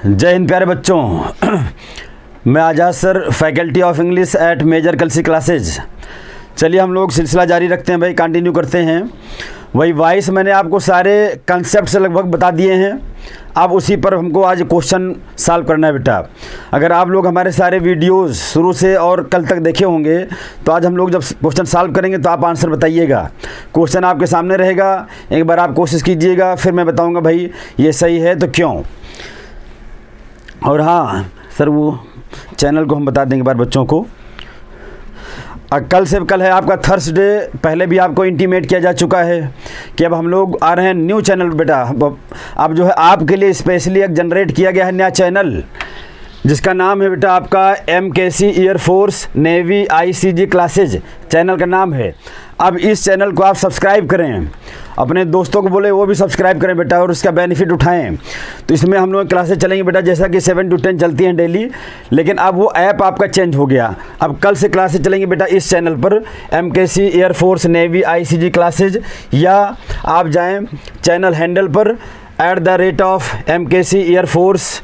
जय हिंद प्यारे बच्चों। मैं Azad sir, faculty of English at Major Kalsi Classes. चलिए हम लोग सिलसिला जारी रखते हैं भाई, कंटिन्यू करते हैं। वही वाइस मैंने आपको सारे कंसेप्ट से लगभग बता दिए हैं। अब उसी पर हमको आज क्वेश्चन सॉल्व करना है बेटा। अगर आप लोग हमारे सारे वीडियोस शुरू से और कल तक देखे होंगे तो आज हम लोग जब क्वेश्चन सॉल्व करेंगे तो आप आंसर बताइएगा। क्वेश्चन आपके सामने रहेगा, एक बार आप कोशिश कीजिएगा, फिर मैं बताऊंगा भाई ये सही है तो क्यों। और हाँ सर, वो चैनल को हम बता देंगे बार बच्चों को। कल है आपका थर्सडे। पहले भी आपको इंटीमेट किया जा चुका है कि अब हम लोग आ रहे हैं न्यू चैनल बेटा। अब जो है आपके लिए स्पेशली एक जनरेट किया गया है नया चैनल, जिसका नाम है बेटा आपका MKC air force navy ICG classes channel का नाम है। अब इस चैनल को आप सब्सक्राइब करें, अपने दोस्तों को बोले वो भी सब्सक्राइब करें बेटा और उसका बेनिफिट उठाएं। तो इसमें हम लोग क्लासेज चलेंगे बेटा, जैसा कि 7 to 10 चलती हैं डेली। लेकिन अब वो ऐप आपका चेंज हो गया। अब कल से क्लासेज चलेंगी बेटा इस चैनल पर, MKC air force navy ICG classes, या आप जाएँ चैनल हैंडल पर @MKC एयरफोर्स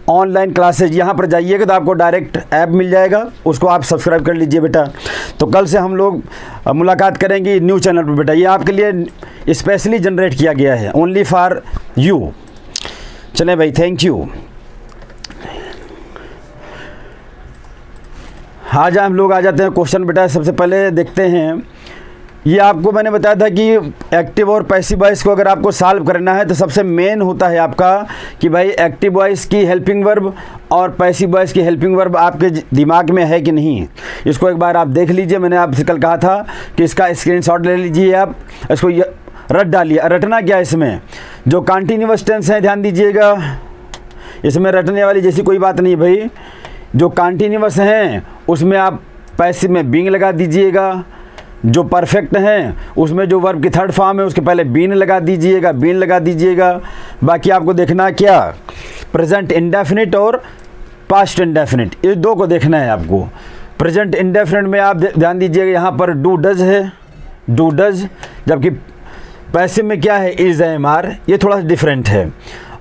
ऑनलाइन क्लासेज। यहाँ पर जाइएगा तो आपको डायरेक्ट ऐप मिल जाएगा, उसको आप सब्सक्राइब कर लीजिए बेटा। तो कल से हम लोग मुलाकात करेंगे न्यू चैनल पर बेटा। ये आपके लिए स्पेशली जनरेट किया गया है, ओनली फॉर यू। चलें भाई, थैंक यू। आज हम लोग आ जाते हैं क्वेश्चन बेटा। सबसे पहले देखते हैं, ये आपको मैंने बताया था कि एक्टिव और पैसिव वॉइस को अगर आपको सॉल्व करना है तो सबसे मेन होता है आपका कि भाई एक्टिव वॉइस की हेल्पिंग वर्ब और पैसिव वॉइस की हेल्पिंग वर्ब आपके दिमाग में है कि नहीं। इसको एक बार आप देख लीजिए। मैंने आपसे कल कहा था कि इसका स्क्रीनशॉट ले लीजिए, आप इसको रट डालिए। रटना क्या है, इसमें जो कंटिन्यूअस टेंस है ध्यान दीजिएगा, इसमें रटने वाली जैसी कोई बात नहीं भाई। जो कंटिन्यूअस हैं उसमें आप पैसिव में बीइंग लगा दीजिएगा। जो परफेक्ट हैं उसमें जो वर्ब की थर्ड फॉर्म है उसके पहले बीन लगा दीजिएगा। बाकी आपको देखना क्या, प्रेजेंट इंडेफिनिट और पास्ट इंडेफिनिट, इस दो को देखना है आपको। प्रेजेंट इंडेफिनिट में आप ध्यान दीजिएगा, यहाँ पर डू डज है, डू डज। जबकि पैसिव में क्या है, इज MR, ये थोड़ा सा डिफरेंट है।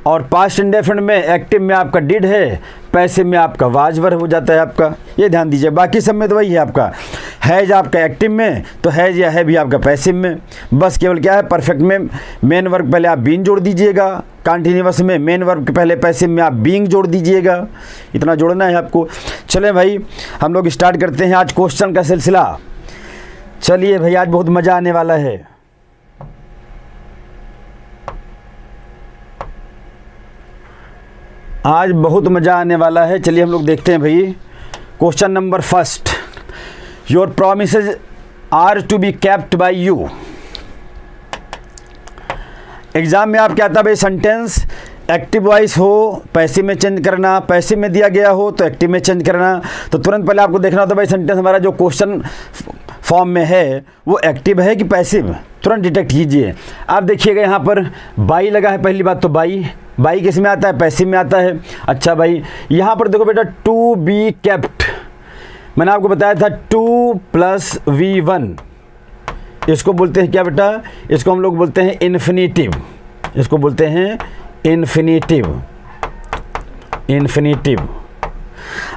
और पास्ट इंडेफिनिट में एक्टिव में आपका डिड है, पैसिव में आपका वाज वर्ब हो जाता है आपका, ये ध्यान दीजिए। बाकी सब में तो वही है आपका। हैज आपका एक्टिव में तो हैज या है भी आपका पैसिव में। बस केवल क्या है, परफेक्ट में मेन वर्ब पहले आप बीन जोड़ दीजिएगा, कंटिन्यूअस में मेन वर्ब के पहले पैसिव में आप बीइंग जोड़ दीजिएगा। इतना जोड़ना है आपको। चलें भाई हम लोग स्टार्ट करते हैं आज क्वेश्चन का सिलसिला। चलिए भाई, आज बहुत मज़ा आने वाला है। आज बहुत मज़ा आने वाला है। चलिए हम लोग देखते हैं भाई question number first. Your promises are to be kept by you. Exam में आप क्या था भाई, सेंटेंस एक्टिव वॉइस हो पैसिव में चेंज करना, पैसिव में दिया गया हो तो एक्टिव में चेंज करना। तो तुरंत पहले आपको देखना होता है भाई सेंटेंस हमारा जो क्वेश्चन फॉर्म में है वो एक्टिव है कि पैसिव, तुरंत डिटेक्ट कीजिए। आप देखिएगा यहाँ पर बाई लगा है। पहली बात तो बाई किस में आता है, पैसिव में आता है। अच्छा भाई यहाँ पर देखो बेटा, टू बी केप्ट, मैंने आपको बताया था 2 + V1, इसको बोलते हैं क्या बेटा, इसको हम लोग बोलते हैं इन्फिनिटिव। इसको बोलते हैं इन्फिनिटिव।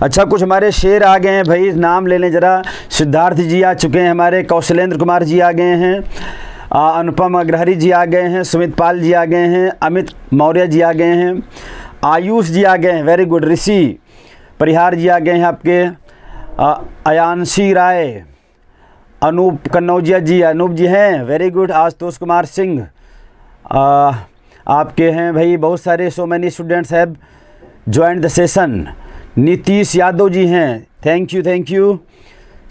अच्छा, कुछ हमारे शेर आ गए हैं भाई, नाम ले लें जरा। सिद्धार्थ जी आ चुके हैं हमारे, कौशलेंद्र कुमार जी आ गए हैं, अनुपम अग्रहरी जी आ गए हैं, सुमित पाल जी आ गए हैं, अमित मौर्य जी आ गए हैं, आयुष जी आ गए हैं, वेरी गुड। ऋषि परिहार जी आ गए हैं आपके, अयांशी राय, अनूप कन्नौजिया जी, अनूप जी हैं, वेरी गुड। आशुतोष कुमार सिंह आपके हैं भाई, बहुत सारे, so many students have joined the session. Nitish Yadav ji हैं, थैंक यू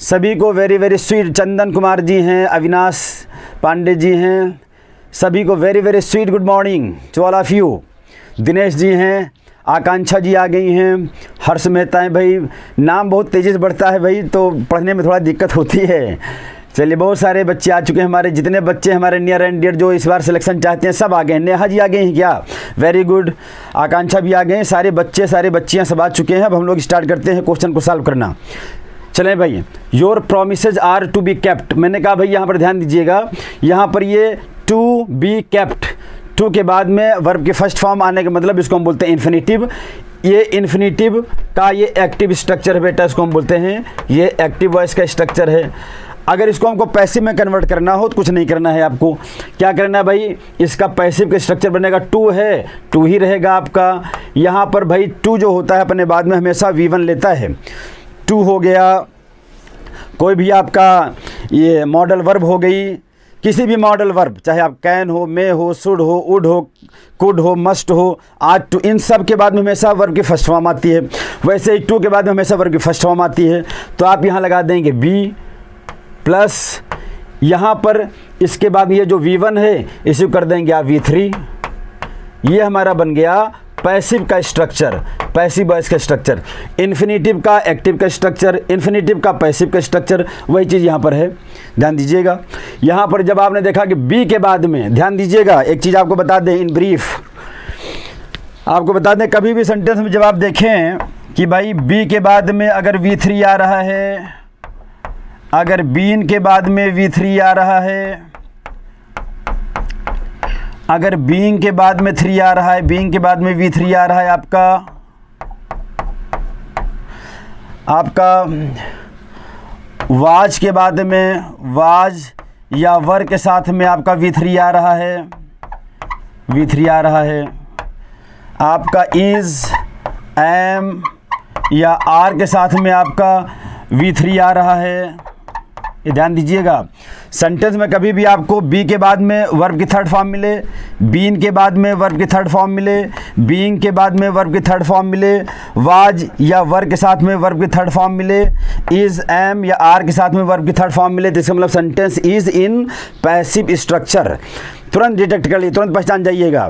सभी को, very very sweet. Chandan Kumar ji हैं, अविनाश पांडे जी हैं, सभी को very very sweet good morning to all of you. Dinesh ji हैं, आकांक्षा जी आ गई हैं, हर्ष मेहता है भाई। नाम बहुत तेज़ी से बढ़ता है भाई, तो पढ़ने में थोड़ा दिक्कत होती है। चलिए बहुत सारे बच्चे आ चुके हैं हमारे, जितने बच्चे हमारे नियर एंड डियर जो इस बार सिलेक्शन चाहते हैं सब आ गए हैं। नेहा जी आ गए हैं क्या, वेरी गुड। आकांक्षा भी आ गए हैं, सारे बच्चे सारे बच्चियाँ सब आ चुके हैं। अब हम लोग स्टार्ट करते हैं क्वेश्चन को सॉल्व करना। चलें भाई, your promises are to be kept, मैंने कहा भाई यहाँ पर ध्यान दीजिएगा, यहाँ पर ये टू बी केप्ट, टू के बाद में वर्ब की फर्स्ट फॉर्म आने का मतलब इसको हम बोलते हैं इन्फिनेटिव। ये इन्फिनेटिव का ये एक्टिव स्ट्रक्चर है बेटा, इसको हम बोलते हैं ये एक्टिव वॉइस का स्ट्रक्चर है। अगर इसको हमको पैसिव में कन्वर्ट करना हो तो कुछ नहीं करना है आपको। क्या करना है भाई, इसका पैसिव का स्ट्रक्चर बनेगा टू है, टू ही रहेगा आपका। यहाँ पर भाई टू जो होता है अपने बाद में हमेशा V1 लेता है। टू हो गया, कोई भी आपका ये मॉडल वर्ब हो गई, किसी भी मॉडल वर्ब, चाहे आप कैन हो, मे हो, शुड हो, वुड हो, कुड हो, मस्ट हो, आर टू, इन सब के बाद में हमेशा वर्ब की फर्स्ट फॉर्म आती है। वैसे ही टू के बाद में हमेशा वर्ब की फर्स्ट फॉर्म आती है। तो आप यहाँ लगा देंगे बी प्लस यहाँ पर इसके बाद ये जो V1 है इसे कर देंगे आप V3। ये हमारा बन गया पैसिव का स्ट्रक्चर, पैसिव वॉइस का स्ट्रक्चर। इन्फिनेटिव का एक्टिव का स्ट्रक्चर, इन्फिनेटिव का पैसिव का स्ट्रक्चर, वही चीज़ यहाँ पर है। ध्यान दीजिएगा, यहाँ पर जब आपने देखा कि बी के बाद में, ध्यान दीजिएगा एक चीज़ आपको बता दें इन ब्रीफ, आपको बता दें कभी भी सेंटेंस में जब आप देखें कि भाई बी के बाद में अगर V3 आ रहा है, अगर बीन के बाद में V3 आ रहा है, अगर बीइंग के बाद में 3 आ रहा है, बीइंग के बाद में V3 आ रहा है, आपका वाज के बाद में, वाज या वर के साथ में आपका V3 आ रहा है, V3 आ रहा है। आपका इज़, एम या आर के साथ में आपका V3 आ रहा है। ये ध्यान दीजिएगा, सेंटेंस में कभी भी आपको बी के बाद में वर्ब की थर्ड फॉर्म मिले, बीन के बाद में वर्ब की थर्ड फॉर्म मिले, बीइंग के बाद में वर्ब की थर्ड फॉर्म मिले, वाज या वर के साथ में वर्ब की थर्ड फॉर्म मिले, इज़, एम या आर के साथ में वर्ब की थर्ड फॉर्म मिले, तो इसका मतलब sentence is in passive structure. तुरंत डिटेक्ट कर लिए, तुरंत पहचान जाइएगा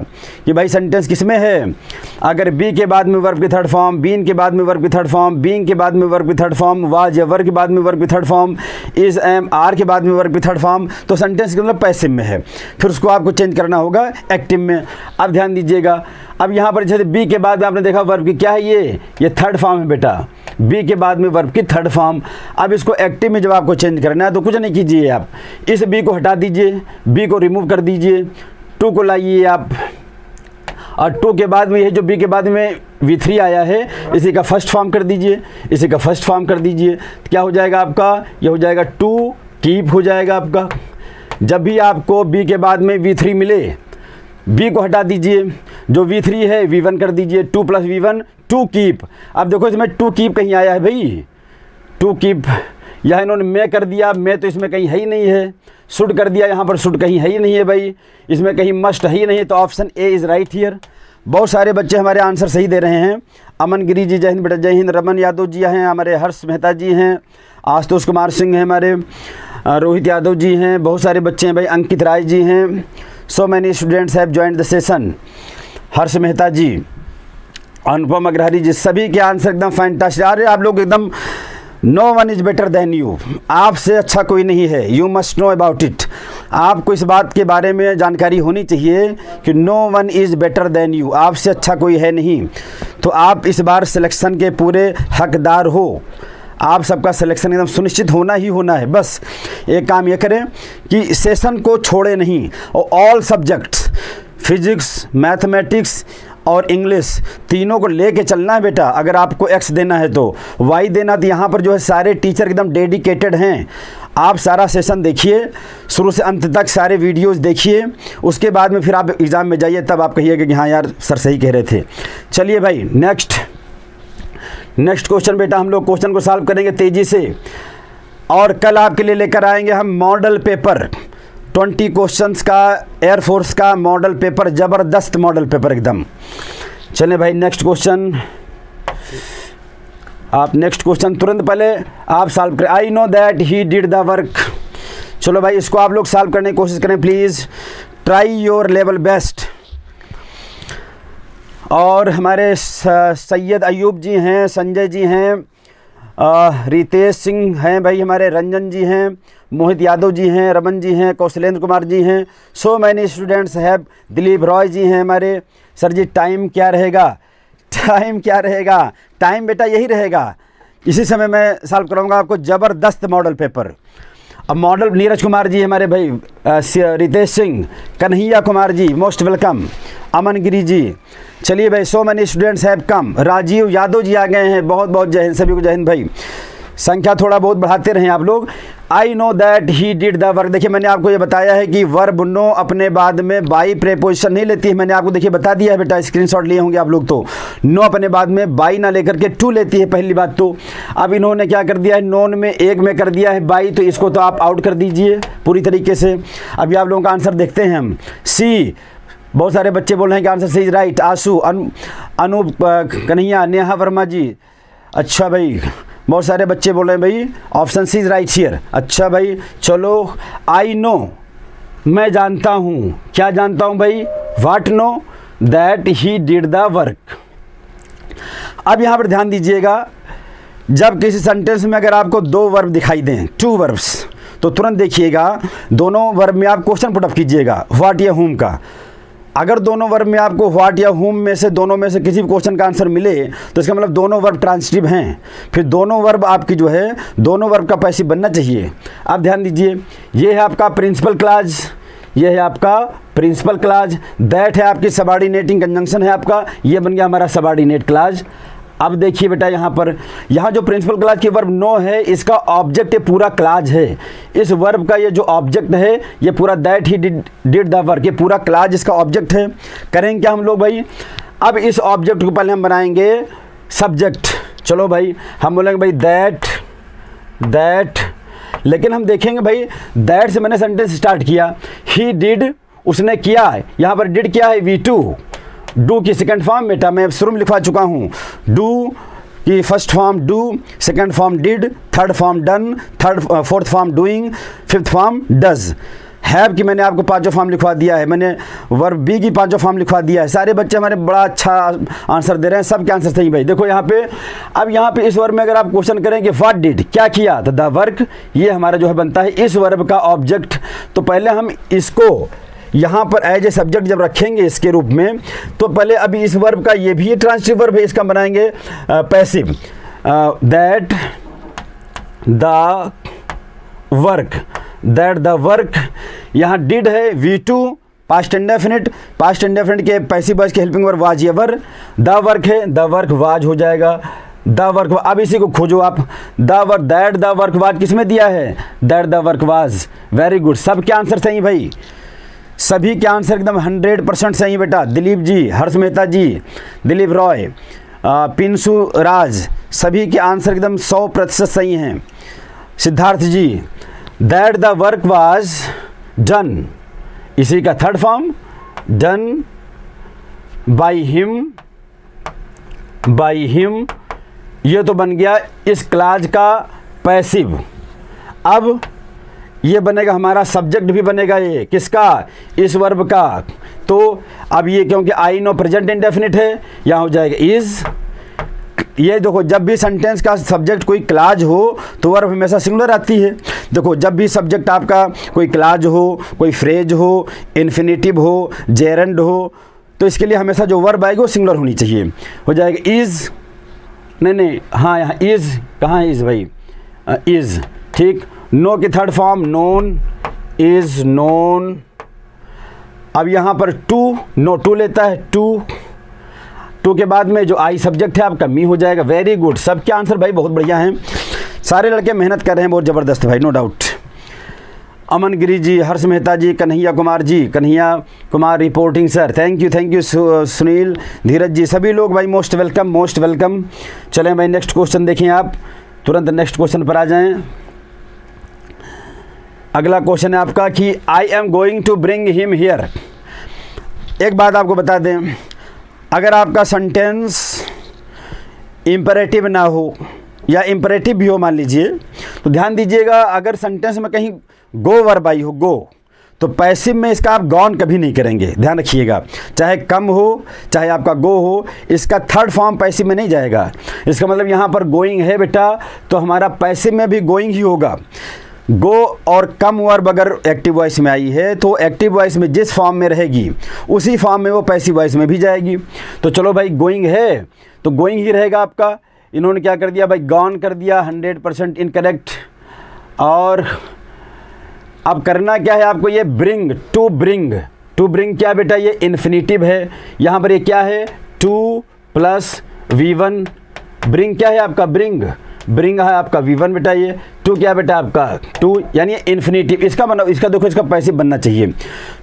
कि भाई सेंटेंस किस में है। अगर बी के बाद में वर्ब की थर्ड फॉर्म, बीन के बाद में वर्ब की थर्ड फॉर्म, बीइंग के बाद में वर्ब की थर्ड फॉर्म, वाज या वर्ब के बाद में वर्ब की third form, is, am, are के बाद में वर्ब की थर्ड फॉर्म, तो सेंटेंस के मतलब पैसिव में है। फिर उसको आपको चेंज करना होगा एक्टिव में। अब ध्यान दीजिएगा, अब यहाँ पर जैसे बी के बाद में आपने देखा वर्ब की क्या है, ये थर्ड फॉर्म है बेटा, बी के बाद में वर्ब की थर्ड फॉर्म। अब इसको एक्टिव में जब आपको चेंज करना है तो कुछ नहीं कीजिए, आप इस बी को हटा दीजिए, बी को रिमूव कर दीजिए, टू को लाइए आप, और टू के बाद में ये जो बी के बाद में V3 आया है इसी का फर्स्ट फॉर्म कर दीजिए, इसी का फर्स्ट फॉर्म कर दीजिए। क्या हो जाएगा आपका, ये हो जाएगा टू कीप हो जाएगा आपका। जब भी आपको बी के बाद में V3 मिले, बी को हटा दीजिए, जो V3 है V1 कर दीजिए, 2 + V1 टू कीप। अब देखो इसमें टू कीप कहीं आया है भाई, टू कीप यहाँ इन्होंने मैं कर दिया, मैं तो इसमें कहीं है ही नहीं है। शुड कर दिया, यहाँ पर शुड कहीं है ही नहीं है भाई, इसमें कहीं मस्ट है ही नहीं है, तो option A is right here. बहुत सारे बच्चे हमारे आंसर सही दे रहे हैं। अमन गिरी जी, जय हिंद बेटा, जय हिंद। रमन यादव जी हैं, हमारे हर्ष मेहता जी हैं, आशुतोष कुमार सिंह हैं, हमारे रोहित यादव जी हैं, बहुत सारे बच्चे हैं भाई, अंकित राय जी हैं। So many students have joined the session. Harsh Mehta ji, Anupam Agrahari ji, सभी के आंसर एकदम फैंटास्टिक। अरे आप लोग एकदम, no one is better than you, आपसे अच्छा कोई नहीं है। You must know about it, आपको इस बात के बारे में जानकारी होनी चाहिए कि no one is better than you, आपसे अच्छा कोई है नहीं। तो आप इस बार सिलेक्शन के पूरे हकदार हो, आप सबका सिलेक्शन एकदम सुनिश्चित होना ही होना है। बस एक काम ये करें कि सेशन को छोड़े नहीं, और ऑल सब्जेक्ट्स, फिजिक्स, मैथमेटिक्स और इंग्लिश तीनों को लेके चलना है बेटा। अगर आपको एक्स देना है तो वाई देना, तो यहाँ पर जो है सारे टीचर एकदम डेडिकेटेड हैं। आप सारा सेशन देखिए, शुरू से अंत तक सारे वीडियोस देखिए, उसके बाद में फिर आप एग्ज़ाम में जाइए, तब आप कहिएगा कि हाँ यार सर सही कह रहे थे। चलिए भाई नेक्स्ट क्वेश्चन बेटा, हम लोग क्वेश्चन को सॉल्व करेंगे तेज़ी से, और कल आपके लिए लेकर आएंगे हम मॉडल पेपर 20 क्वेश्चंस का, एयरफोर्स का मॉडल पेपर, ज़बरदस्त मॉडल पेपर एकदम। चलें भाई नेक्स्ट क्वेश्चन, आप नेक्स्ट क्वेश्चन तुरंत पहले आप सॉल्व करें। I know that he did the work. चलो भाई इसको आप लोग सॉल्व करने की कोशिश करें please, try your level best. और हमारे सैयद अयूब जी हैं, संजय जी हैं, रितेश सिंह हैं भाई हमारे, रंजन जी हैं, मोहित यादव जी हैं, रमन जी हैं, कौशलेंद्र कुमार जी हैं। So many students have, Dilip Roy ji हैं हमारे। सर जी टाइम क्या रहेगा, टाइम क्या रहेगा, टाइम बेटा यही रहेगा, इसी समय मैं सॉल्व कराऊंगा आपको ज़बरदस्त मॉडल पेपर। अब मॉडल नीरज कुमार जी हमारे भाई, रितेश सिंह, कन्हैया कुमार जी मोस्ट वेलकम, अमन गिरी जी। चलिए भाई, so many students have come, Rajeev Yadav ji आ गए हैं, बहुत बहुत जय हिंद, सभी को जय हिंद भाई। संख्या थोड़ा बहुत बढ़ाते रहें आप लोग। I know that he did the work, देखिए मैंने आपको ये बताया है कि वर्ब नो अपने बाद में बाई प्रेपोजिशन नहीं लेती है, मैंने आपको देखिए बता दिया है बेटा, स्क्रीनशॉट लिए होंगे आप लोग। तो नो अपने बाद में बाई ना लेकर के टू लेती है, पहली बात तो। अब इन्होंने क्या कर दिया है, नोन में एक में कर दिया है बाई, तो इसको तो आप आउट कर दीजिए पूरी तरीके से। अभी आप लोगों का आंसर देखते हैं हम। सी, बहुत सारे बच्चे बोल रहे हैं कि answer C is right. Ashu, Anup, Kanhaiya, Neha Verma ji, अच्छा भाई, बहुत सारे बच्चे बोल रहे हैं भाई option C is right here. अच्छा भाई, चलो। आई नो, मैं जानता हूँ, क्या जानता हूँ भाई, what no, that he did the work. अब यहाँ पर ध्यान दीजिएगा, जब किसी सेंटेंस में अगर आपको दो वर्ब दिखाई दें, टू वर्ब्स, तो तुरंत देखिएगा दोनों वर्ब में आप क्वेश्चन पुट अप कीजिएगा, व्हाट या हुम का। अगर दोनों वर्ब में आपको व्हाट या हुम में से, दोनों में से किसी भी क्वेश्चन का आंसर मिले, तो इसका मतलब दोनों वर्ब ट्रांसिटिव हैं, फिर दोनों वर्ब आपकी जो है, दोनों वर्ब का पैसिव बनना चाहिए। आप ध्यान दीजिए, ये है आपका प्रिंसिपल क्लाज, ये है आपका प्रिंसिपल क्लाज, दैट है आपकी सबऑर्डिनेटिंग कंजंक्शन है आपका, ये बन गया हमारा सबऑर्डिनेट क्लाज। अब देखिए बेटा, यहाँ पर, यहाँ जो प्रिंसिपल क्लाज की वर्ब नो है, इसका ऑब्जेक्ट ये पूरा क्लाज है। इस वर्ब का ये जो ऑब्जेक्ट है, ये पूरा that he did the work, ये पूरा क्लाज इसका ऑब्जेक्ट है। करेंगे क्या हम लोग भाई, अब इस ऑब्जेक्ट को पहले हम बनाएंगे सब्जेक्ट। चलो भाई, हम बोलेंगे भाई दैट, लेकिन हम देखेंगे भाई, दैट से मैंने सेंटेंस स्टार्ट किया, ही डिड, उसने किया, यहाँ पर डिड क्या है, V2, डू की सेकंड फॉर्म बेटा मैं शुरू में लिखवा चुका हूँ, डू की first form do, second form did, third form done, fourth form doing, fifth form does. Have की मैंने आपको पांचों फॉर्म लिखवा दिया है, मैंने वर्ब बी की पांचों फॉर्म लिखवा दिया है। सारे बच्चे हमारे बड़ा अच्छा आंसर दे रहे हैं, सबके आंसर सही भाई। देखो यहाँ पे, अब यहाँ पे इस वर्ब में अगर आप क्वेश्चन करें कि व्हाट डिड, क्या किया, तो द वर्क, ये हमारा जो है बनता है इस वर्ब का ऑब्जेक्ट। तो पहले हम इसको यहाँ पर एज ए सब्जेक्ट जब रखेंगे इसके रूप में, तो पहले अभी इस वर्ब का, ये भी ट्रांसिटिव वर्ब है, इसका बनाएंगे पैसिव, दैट द वर्क। यहाँ डिड है, V2 past indefinite, past indefinite के पैसिव वॉइस के हेल्पिंग वर्ब वाज, ये वर्ब, द वर्क है, द वर्क वाज हो जाएगा, द वर्क। अब इसी को खोजो आप, the work, that the work was किसमें दिया है, that the work was. Very good, सबके आंसर सही भाई, सभी के आंसर एकदम 100% सही बेटा। दिलीप जी, हर्ष मेहता जी, दिलीप रॉय, पिंसु राज, सभी के आंसर एकदम 100% सही हैं। Siddharth ji, that the work was done, इसी का third form, done by him, ये तो बन गया इस क्लाज का पैसिव। अब ये बनेगा हमारा सब्जेक्ट भी बनेगा, ये किसका, इस वर्ब का। तो अब ये क्योंकि आई नो प्रेजेंट इंडेफिनिट है, यहाँ हो जाएगा इज। ये देखो, जब भी सेंटेंस का सब्जेक्ट कोई क्लाज हो तो वर्ब हमेशा सिंगुलर आती है। देखो, जब भी सब्जेक्ट आपका कोई क्लाज हो, कोई फ्रेज हो, इन्फिनेटिव हो, जेरेंड हो, तो इसके लिए हमेशा जो वर्ब आएगी वो सिंगुलर होनी चाहिए। हो जाएगा इज, नहीं, हाँ यहाँ इज, कहाँ है इज भाई, इज, ठीक। नो की third form known, is known. अब यहाँ पर टू, नो टू लेता है, टू के बाद में जो आई सब्जेक्ट है आपका मी हो जाएगा। वेरी गुड, सबके आंसर भाई बहुत बढ़िया हैं, सारे लड़के मेहनत कर रहे हैं बहुत ज़बरदस्त भाई, no doubt. Aman Giri ji, Harsh Mehta ji, Kanhaiya Kumar reporting sir, thank you Sunil, Dheeraj ji, सभी लोग भाई मोस्ट वेलकम। चलें भाई, नेक्स्ट क्वेश्चन देखें आप, तुरंत नेक्स्ट क्वेश्चन पर आ जाएं। अगला क्वेश्चन है आपका कि I am going to bring him here. एक बात आपको बता दें, अगर आपका सेंटेंस इम्परेटिव ना हो या इम्परेटिव भी हो मान लीजिए, तो ध्यान दीजिएगा, अगर सेंटेंस में कहीं गो वर्ब आई हो, गो, तो पैसिव में इसका आप गॉन कभी नहीं करेंगे, ध्यान रखिएगा। चाहे कम हो, चाहे आपका गो हो, इसका थर्ड फॉर्म पैसिव में नहीं जाएगा। इसका मतलब यहाँ पर गोइंग है बेटा, तो हमारा पैसिव में भी गोइंग ही होगा। गो और कम वर्ब अगर एक्टिव वॉइस में आई है, तो एक्टिव वॉइस में जिस फॉर्म में रहेगी उसी फॉर्म में वो पैसिव वॉइस में भी जाएगी। तो चलो भाई, गोइंग है तो गोइंग ही रहेगा आपका। इन्होंने क्या कर दिया भाई, गॉन कर दिया, 100% इनकरेक्ट। और अब करना क्या है आपको, ये bring, to bring, to bring क्या बेटा, ये इन्फिनेटिव है, यहाँ पर ये क्या है 2 + V1, ब्रिंग क्या है आपका, ब्रिंग, ब्रिंग है आपका V1 बेटा, ये 2 क्या बेटा आपका 2, यानी इन्फिनेटिव, इसका मतलब इसका देखो इसका पैसिव बनना चाहिए,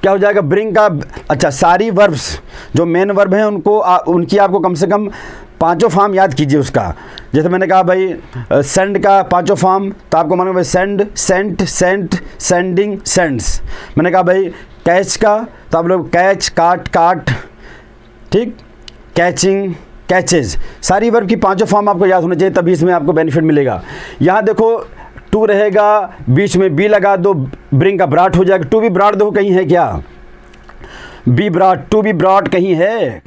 क्या हो जाएगा ब्रिंग का। अच्छा, सारी वर्ब्स जो मेन वर्ब हैं उनको उनकी आपको कम से कम 5 फॉर्म याद कीजिए उसका। जैसे मैंने कहा भाई सेंड का 5 फॉर्म, तो आपको मालूम है send, sent, sent, sending, sends. मैंने कहा भाई कैच का, तो आप लोग कैच, काट, काट, ठीक, कैचिंग, कैचेज, सारी वर्ब की 5 फॉर्म आपको याद होने चाहिए, तभी इसमें आपको बेनिफिट मिलेगा। यहाँ देखो 2 रहेगा, बीच में बी लगा दो, ब्रिंग का ब्राट हो जाएगा, टू बी ब्राट दो कहीं है क्या, be brought, to be brought कहीं है,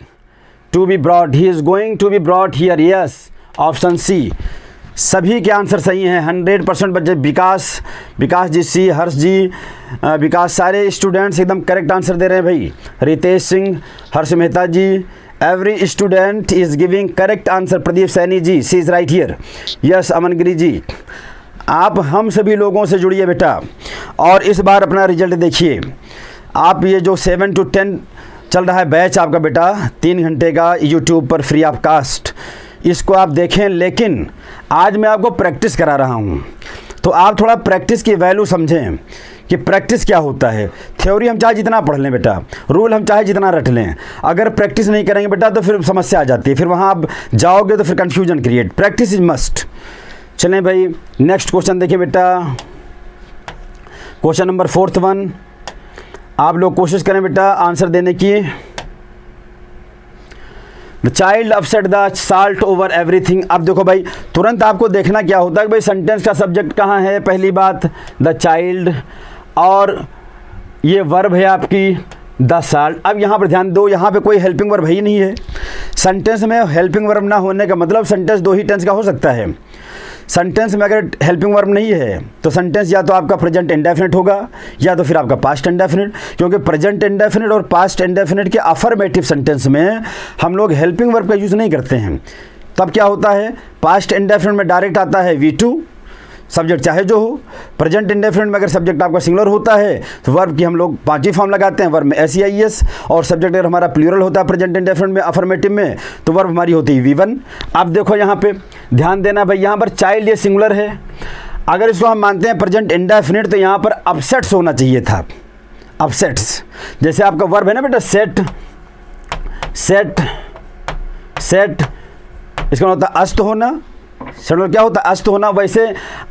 to be brought, he is going to be brought here, yes, option C. सभी के आंसर सही हैं 100% बच्चे। विकास, विकास जी सी, हर्ष जी, विकास, सारे स्टूडेंट्स एकदम करेक्ट आंसर दे रहे हैं भाई। Ritesh Singh, Harsh Mehta ji, every student is giving correct answer. Pradeep Saini ji, C is right here, yes. Aman Giri ji, आप हम सभी लोगों से जुड़िए बेटा, और इस बार अपना रिजल्ट देखिए। आप ये जो 7 to 10 चल रहा है बैच आपका बेटा, 3 घंटे का यूट्यूब पर फ्री ऑफ कास्ट, इसको आप देखें, लेकिन आज मैं आपको प्रैक्टिस करा रहा हूँ, तो आप थोड़ा प्रैक्टिस की वैल्यू समझें कि प्रैक्टिस क्या होता है। थ्योरी हम चाहे जितना पढ़ लें बेटा, रूल हम चाहे जितना रट लें, अगर प्रैक्टिस नहीं करेंगे बेटा तो फिर समस्या आ जाती है, फिर वहाँ आप जाओगे तो फिर confusion create. Practice is must. चलें भाई नेक्स्ट क्वेश्चन देखिए बेटा, क्वेश्चन नंबर 4th वन, आप लोग कोशिश करें बेटा आंसर देने की। The child upset the salt over everything. अब देखो भाई तुरंत आपको देखना क्या होता है कि भाई सेंटेंस का सब्जेक्ट कहाँ है, पहली बात द चाइल्ड, और ये वर्ब है आपकी द साल्ट। अब यहाँ पर ध्यान दो, यहाँ पे कोई हेल्पिंग वर्ब ही नहीं है। सेंटेंस में हेल्पिंग वर्ब ना होने का मतलब सेंटेंस 2 ही टेंस का हो सकता है। सेंटेंस में अगर हेल्पिंग वर्ब नहीं है तो सेंटेंस या तो आपका प्रेजेंट इंडेफिनिट होगा या तो फिर आपका पास्ट इंडेफिनिट, क्योंकि प्रेजेंट इंडेफिनिट और पास्ट इंडेफिनिट के अफर्मेटिव सेंटेंस में हम लोग हेल्पिंग वर्ब का यूज़ नहीं करते हैं। तब क्या होता है, पास्ट इंडेफिनिट में डायरेक्ट आता है V2, सब्जेक्ट चाहे जो हो। प्रेजेंट इंडेफिनिट में अगर सब्जेक्ट आपका सिंगुलर होता है तो वर्ब की हम लोग 5 ही फॉर्म लगाते हैं, वर्ब में SEIS, और सब्जेक्ट अगर हमारा प्लूरल होता है प्रेजेंट इंडेफिनिट में अफर्मेटिव में तो वर्ब हमारी होती है V1। अब देखो यहाँ पे ध्यान देना भाई, यहाँ पर चाइल्ड ये सिंगुलर है, अगर इसको हम मानते हैं प्रेजेंट इंडेफिनिट तो यहाँ पर अपसेट्स होना चाहिए था, अपसेट्स। जैसे आपका वर्ब है ना बेटा सेट, सेट, सेट, इसका होता है अस्त होना, सेट क्या होता है अस्त होना। वैसे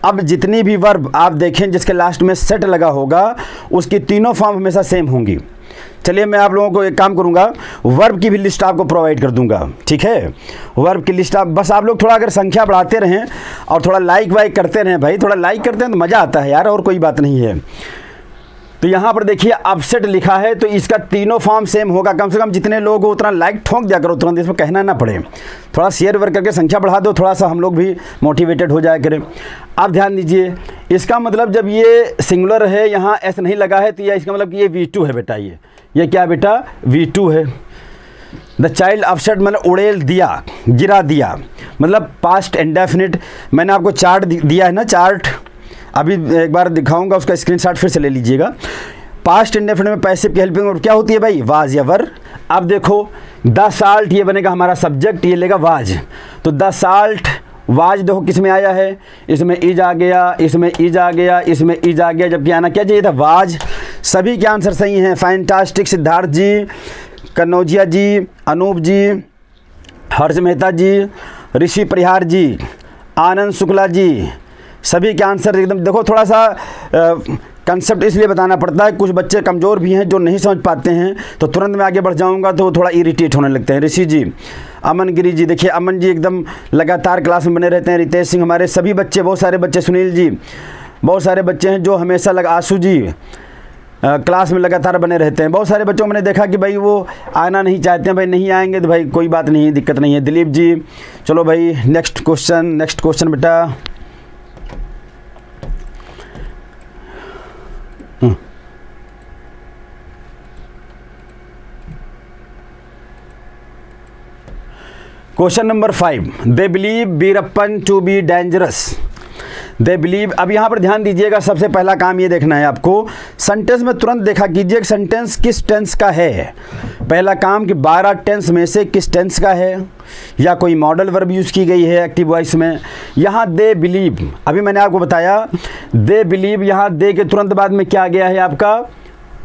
अब जितनी भी वर्ब आप देखें जिसके लास्ट में सेट लगा होगा उसकी तीनों फॉर्म हमेशा सेम होंगी। चलिए मैं आप लोगों को एक काम करूंगा, वर्ब की भी लिस्ट आपको प्रोवाइड कर दूंगा, ठीक है। वर्ब की लिस्ट बस आप लोग थोड़ा अगर संख्या बढ़ाते रहें और थोड़ा लाइक वाइक करते रहें भाई, थोड़ा लाइक करते हैं तो मज़ा आता है यार, और कोई बात नहीं है। तो यहाँ पर देखिए अपसेट लिखा है तो इसका तीनों फॉर्म सेम होगा। कम से कम जितने लोग हो उतना लाइक ठोक दिया करो तुरंत, इसमें कहना ना पड़े। थोड़ा शेयर वर्क करके संख्या बढ़ा दो, थोड़ा सा हम लोग भी मोटिवेटेड हो जाया करें। आप ध्यान दीजिए, इसका मतलब जब ये सिंगुलर है यहाँ एस नहीं लगा है तो यह इसका मतलब कि ये V2 है बेटा, ये क्या बेटा V2 है। द चाइल्ड अपसेट मतलब उड़ेल दिया, गिरा दिया, मतलब पास्ट इंडेफिनिट। मैंने आपको चार्ट दिया है ना, चार्ट अभी एक बार दिखाऊंगा, उसका स्क्रीनशॉट फिर से ले लीजिएगा। पास्ट इंडेफिनिट में पैसिव की हेल्पिंग वर्ब क्या होती है भाई, वाज या वर। अब देखो द साल्ट ये बनेगा हमारा सब्जेक्ट, ये लेगा वाज, तो द साल्ट वाज देखो किस में आया है, इसमें इज आ गया, इसमें इज आ गया, इसमें इज आ गया, जबकि आना क्या चाहिए था वाज। सभी के आंसर सही हैं। फैंटास्टिक, सिद्धार्थ जी, कन्नौजिया जी, अनूप जी, हर्ष मेहता जी, ऋषि परिहार जी, आनंद शुक्ला जी, सभी के आंसर एकदम। देखो थोड़ा सा कंसेप्ट इसलिए बताना पड़ता है, कुछ बच्चे कमज़ोर भी हैं जो नहीं समझ पाते हैं, तो तुरंत मैं आगे बढ़ जाऊंगा तो थोड़ा इरिटेट होने लगते हैं। ऋषि जी, अमन गिरी जी, देखिए अमन जी एकदम लगातार क्लास में बने रहते हैं। रितेश सिंह, हमारे सभी बच्चे, बहुत सारे बच्चे, सुनील जी, बहुत सारे बच्चे हैं जो हमेशा आशु जी क्लास में लगातार बने रहते हैं। बहुत सारे बच्चों को मैंने देखा कि भाई वो आना नहीं चाहते हैं, भाई नहीं आएंगे तो भाई कोई बात नहीं, दिक्कत नहीं है। दिलीप जी, चलो भाई नेक्स्ट क्वेश्चन बेटा। Question number 5, they believe Veerappan to be dangerous. They believe. अब यहाँ पर ध्यान दीजिएगा, सबसे पहला काम ये देखना है आपको, सेंटेंस में तुरंत देखा कीजिए सेंटेंस किस टेंस का है। पहला काम कि 12 टेंस में से किस टेंस का है, या कोई मॉडल वर्ब यूज़ की गई है एक्टिव वॉइस में। यहाँ दे बिलीव, अभी मैंने आपको बताया दे बिलीव, यहाँ दे के तुरंत बाद में क्या आ गया है आपका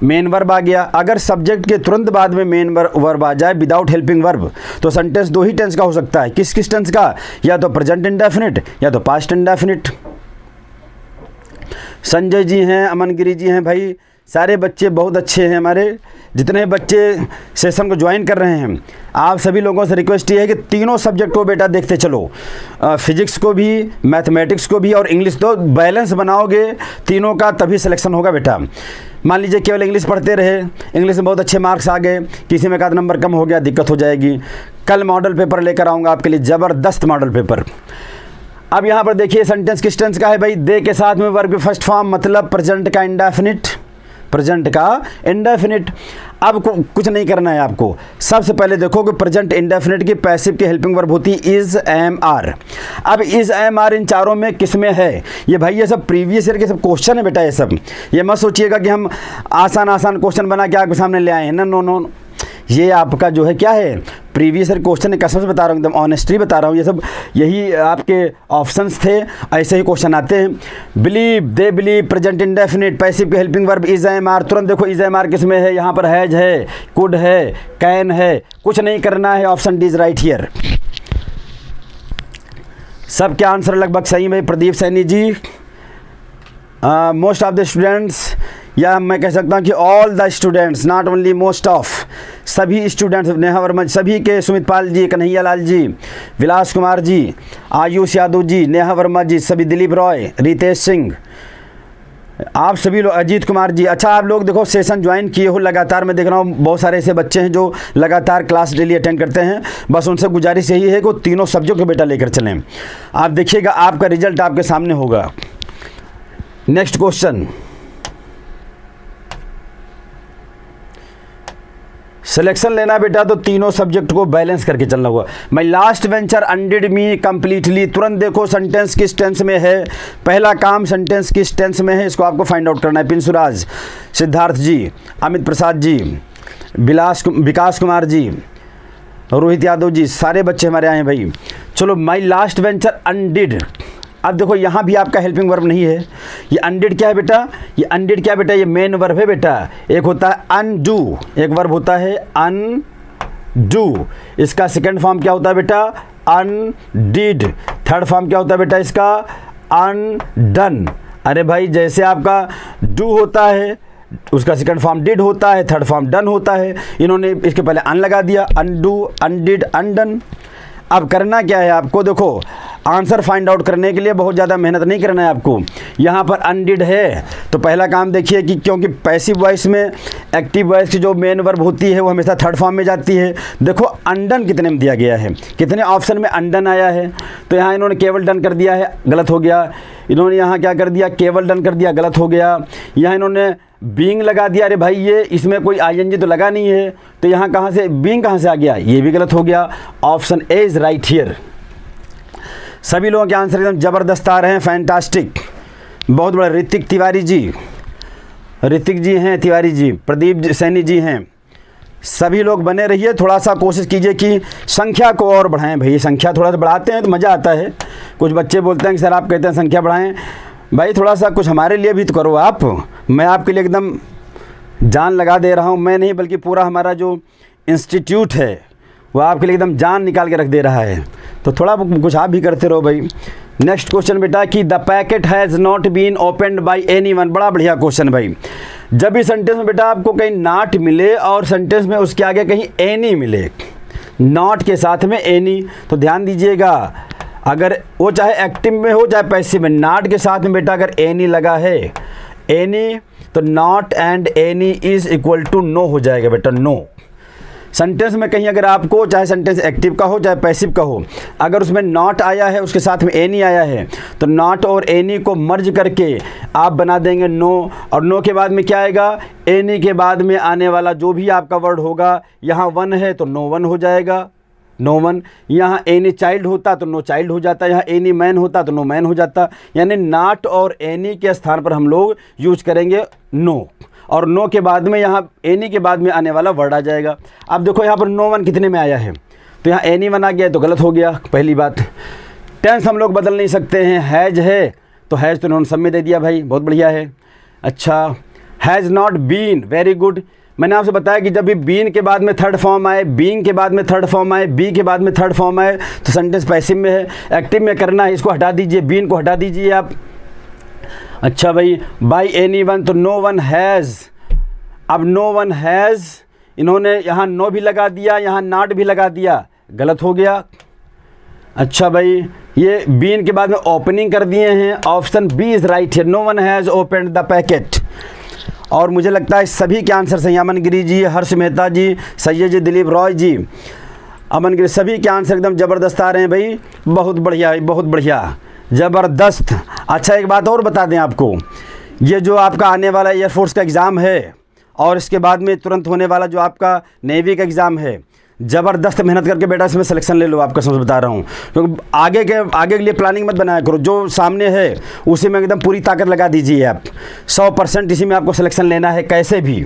मेन वर्ब आ गया। अगर सब्जेक्ट के तुरंत बाद में मेन वर्ब आ जाए विदाउट हेल्पिंग वर्ब तो सेंटेंस 2 ही टेंस का हो सकता है। किस किस टेंस का, या तो प्रेजेंट इंडेफिनिट या तो पास्ट इंडेफिनिट। संजय जी हैं, अमनगिरी जी हैं, भाई सारे बच्चे बहुत अच्छे हैं हमारे, जितने बच्चे सेशन को ज्वाइन कर रहे हैं। आप सभी लोगों से रिक्वेस्ट ये है कि तीनों सब्जेक्ट को बेटा देखते चलो, फिजिक्स को भी, मैथमेटिक्स को भी और इंग्लिश, तो बैलेंस बनाओगे तीनों का तभी सिलेक्शन होगा बेटा। मान लीजिए केवल इंग्लिश पढ़ते रहे, इंग्लिश में बहुत अच्छे मार्क्स आ गए, किसी में एक आध नंबर कम हो गया, दिक्कत हो जाएगी। कल मॉडल पेपर लेकर आऊँगा आपके लिए, ज़बरदस्त मॉडल पेपर। अब यहाँ पर देखिए सेंटेंस किस टेंस का है भाई, दे के साथ में वर्ब की फर्स्ट फॉर्म, मतलब प्रेजेंट का इंडेफिनिट, प्रेजेंट का इंडेफिनिट। अब कुछ नहीं करना है आपको, सबसे पहले देखो कि प्रेजेंट इंडेफिनिट की पैसिव की हेल्पिंग वर्ब होती है इज, एम, आर। अब इज, एम, आर इन चारों में किस में है, ये भाई ये सब प्रीवियस ईयर के सब क्वेश्चन है बेटा। ये सब ये मत सोचिएगा कि हम आसान आसान क्वेश्चन बना के आपके सामने ले आए हैं, ना, नो नो, ये आपका जो है क्या है प्रीवियस ईयर क्वेश्चन है, कसम से बता रहा हूँ, एकदम ऑनेस्टली बता रहा हूँ। ये सब यही आपके ऑप्शंस थे, ऐसे ही क्वेश्चन आते हैं। Believe, they believe, present indefinite, passive की helping verb is, am, are. तुरंत देखो इज, एम, आर किस में है, यहाँ पर हैज है, कुड है, कैन है, कुछ नहीं करना है, option D is right here. सबके आंसर लगभग सही है। प्रदीप सैनी जी, मोस्ट ऑफ द स्टूडेंट्स, या मैं कह सकता हूँ कि all the students, not only most of, सभी स्टूडेंट्स, नेहा वर्मा सभी के, सुमित पाल जी, कन्हैया लाल जी, विलास कुमार जी, आयुष यादव जी, नेहा वर्मा जी, सभी, दिलीप रॉय, रितेश सिंह, आप सभी लोग, अजीत कुमार जी। अच्छा आप लोग देखो सेशन ज्वाइन किए हो लगातार, मैं देख रहा हूँ बहुत सारे ऐसे बच्चे हैं जो लगातार क्लास डेली अटेंड करते हैं। बस उनसे गुजारिश यही है कि वो तीनों सब्जेक्ट को बेटा लेकर चलें। आप देखिएगा आपका रिजल्ट आपके सामने होगा। नेक्स्ट क्वेश्चन, सिलेक्शन लेना बेटा तो तीनों सब्जेक्ट को बैलेंस करके चलना होगा। My last venture undid me completely, तुरंत देखो सेंटेंस किस टेंस में है, पहला काम सेंटेंस किस टेंस में है इसको आपको फाइंड आउट करना है। पिंसुराज, सिद्धार्थ जी, अमित प्रसाद जी, विकास कुमार जी, रोहित यादव जी, सारे बच्चे हमारे आए हैं भाई। चलो माई लास्ट वेंचर अनडिड, अब देखो यहाँ भी आपका हेल्पिंग वर्ब नहीं है। ये अनडिड क्या है बेटा, ये अनडिड क्या है बेटा, ये मेन वर्ब है बेटा। एक होता है अनडू, एक वर्ब होता है अनडू, इसका सेकंड फॉर्म क्या होता है बेटा अनडिड, थर्ड फॉर्म क्या होता है बेटा इसका अनडन। अरे भाई जैसे आपका डू होता है उसका सेकंड फॉर्म डिड होता है, थर्ड फॉर्म डन होता है, इन्होंने इसके पहले अन लगा दिया, अनडू, अनडिड, अनडन। अब करना क्या है आपको, देखो आंसर फाइंड आउट करने के लिए बहुत ज़्यादा मेहनत नहीं करना है आपको। यहाँ पर अनडिड है तो पहला काम देखिए कि क्योंकि पैसिव वॉइस में एक्टिव वॉइस की जो मेन वर्ब होती है वो हमेशा थर्ड फॉर्म में जाती है। देखो अनडन कितने में दिया गया है, कितने ऑप्शन में अनडन आया है, तो यहाँ इन्होंने केवल डन कर दिया है, गलत हो गया। इन्होंने यहाँ क्या कर दिया, केवल डन कर दिया, गलत हो गया। यहाँ इन्होंने बीइंग लगा दिया, अरे भाई ये इसमें कोई आईएनजी तो लगा नहीं है, तो यहाँ कहाँ से बीइंग कहाँ से आ गया, ये भी गलत हो गया। Option A is right here. सभी लोगों के आंसर एकदम ज़बरदस्त आ रहे हैं, फैंटास्टिक, बहुत बड़ा। ऋतिक तिवारी जी, ऋतिक जी हैं, तिवारी जी, प्रदीप सैनी जी हैं, सभी लोग बने रहिए। थोड़ा सा कोशिश कीजिए कि संख्या को और बढ़ाएं भाई, संख्या थोड़ा सा बढ़ाते हैं तो मज़ा आता है। कुछ बच्चे बोलते हैं कि सर आप कहते हैं संख्या बढ़ाएं, भाई थोड़ा सा कुछ हमारे लिए भी तो करो आप। मैं आपके लिए एकदम जान लगा दे रहा हूँ, मैं नहीं बल्कि पूरा हमारा जो इंस्टीट्यूट है वो आपके लिए एकदम जान निकाल के रख दे रहा है, तो थोड़ा कुछ आप भी करते रहो भाई। नेक्स्ट क्वेश्चन बेटा कि the packet has not been opened by anyone, बड़ा बढ़िया क्वेश्चन भाई। जब भी सेंटेंस में बेटा आपको कहीं नॉट मिले और सेंटेंस में उसके आगे कहीं एनी मिले, नॉट के साथ में एनी, तो ध्यान दीजिएगा अगर वो चाहे एक्टिव में हो चाहे पैसिव में, नॉट के साथ में बेटा अगर एनी लगा है, एनी, तो not and any is equal to no हो जाएगा बेटा, नो। सेंटेंस में कहीं अगर आपको चाहे सेंटेंस एक्टिव का हो चाहे पैसिव का हो, अगर उसमें नॉट आया है उसके साथ में एनी आया है, तो नॉट और एनी को मर्ज करके आप बना देंगे नो, और नो के बाद में क्या आएगा, एनी के बाद में आने वाला जो भी आपका वर्ड होगा, यहाँ वन है तो नो वन हो जाएगा, नो वन। यहाँ एनी चाइल्ड होता तो नो चाइल्ड हो जाता, यहाँ एनी मैन होता तो नो मैन हो जाता। यानी नॉट और एनी के स्थान पर हम लोग यूज करेंगे नो, और नो के बाद में यहाँ एनी के बाद में आने वाला वर्ड आ जाएगा। अब देखो यहाँ पर नो वन कितने में आया है, तो यहाँ एनी वन आ गया तो गलत हो गया पहली बात। टेंस हम लोग बदल नहीं सकते हैं, हैज़ है तो हैज़ तो नॉन सब में दे दिया भाई, बहुत बढ़िया है। अच्छा, has not been, very good. मैंने आपसे बताया कि जब भी बीन के बाद में थर्ड फॉर्म आए, बीइंग के बाद में थर्ड फॉर्म आए, बी के बाद में थर्ड फॉर्म आए तो सेंटेंस पैसिव में है। एक्टिव में करना है, इसको हटा दीजिए, बीन को हटा दीजिए आप। अच्छा भाई, बाय एनी वन तो नो वन हैज़। अब नो वन हैज़, इन्होंने यहाँ नो भी लगा दिया, यहाँ नॉट भी लगा दिया, गलत हो गया। अच्छा भाई, ये बीन के बाद में ओपनिंग कर दिए हैं, ऑप्शन बी इज़ राइट है, no one has opened the packet. और मुझे लगता है सभी के आंसर सही, अमन गिरी जी, हर्ष मेहता जी, सैयद जी, दिलीप रॉय जी, अमन गिरी, सभी के आंसर एकदम ज़बरदस्त आ रहे हैं भाई, बहुत बढ़िया, बहुत बढ़िया, ज़बरदस्त। अच्छा, एक बात और बता दें आपको, ये जो आपका आने वाला एयरफोर्स का एग्ज़ाम है और इसके बाद में तुरंत होने वाला जो आपका नेवी का एग्ज़ाम है, ज़बरदस्त मेहनत करके बेटा इसमें सिलेक्शन ले लो, आपका समझ बता रहा हूँ। क्योंकि आगे के लिए प्लानिंग मत बनाया करो, जो सामने है उसी में एकदम पूरी ताकत लगा दीजिए आप। 100% इसी में आपको सिलेक्शन लेना है, कैसे भी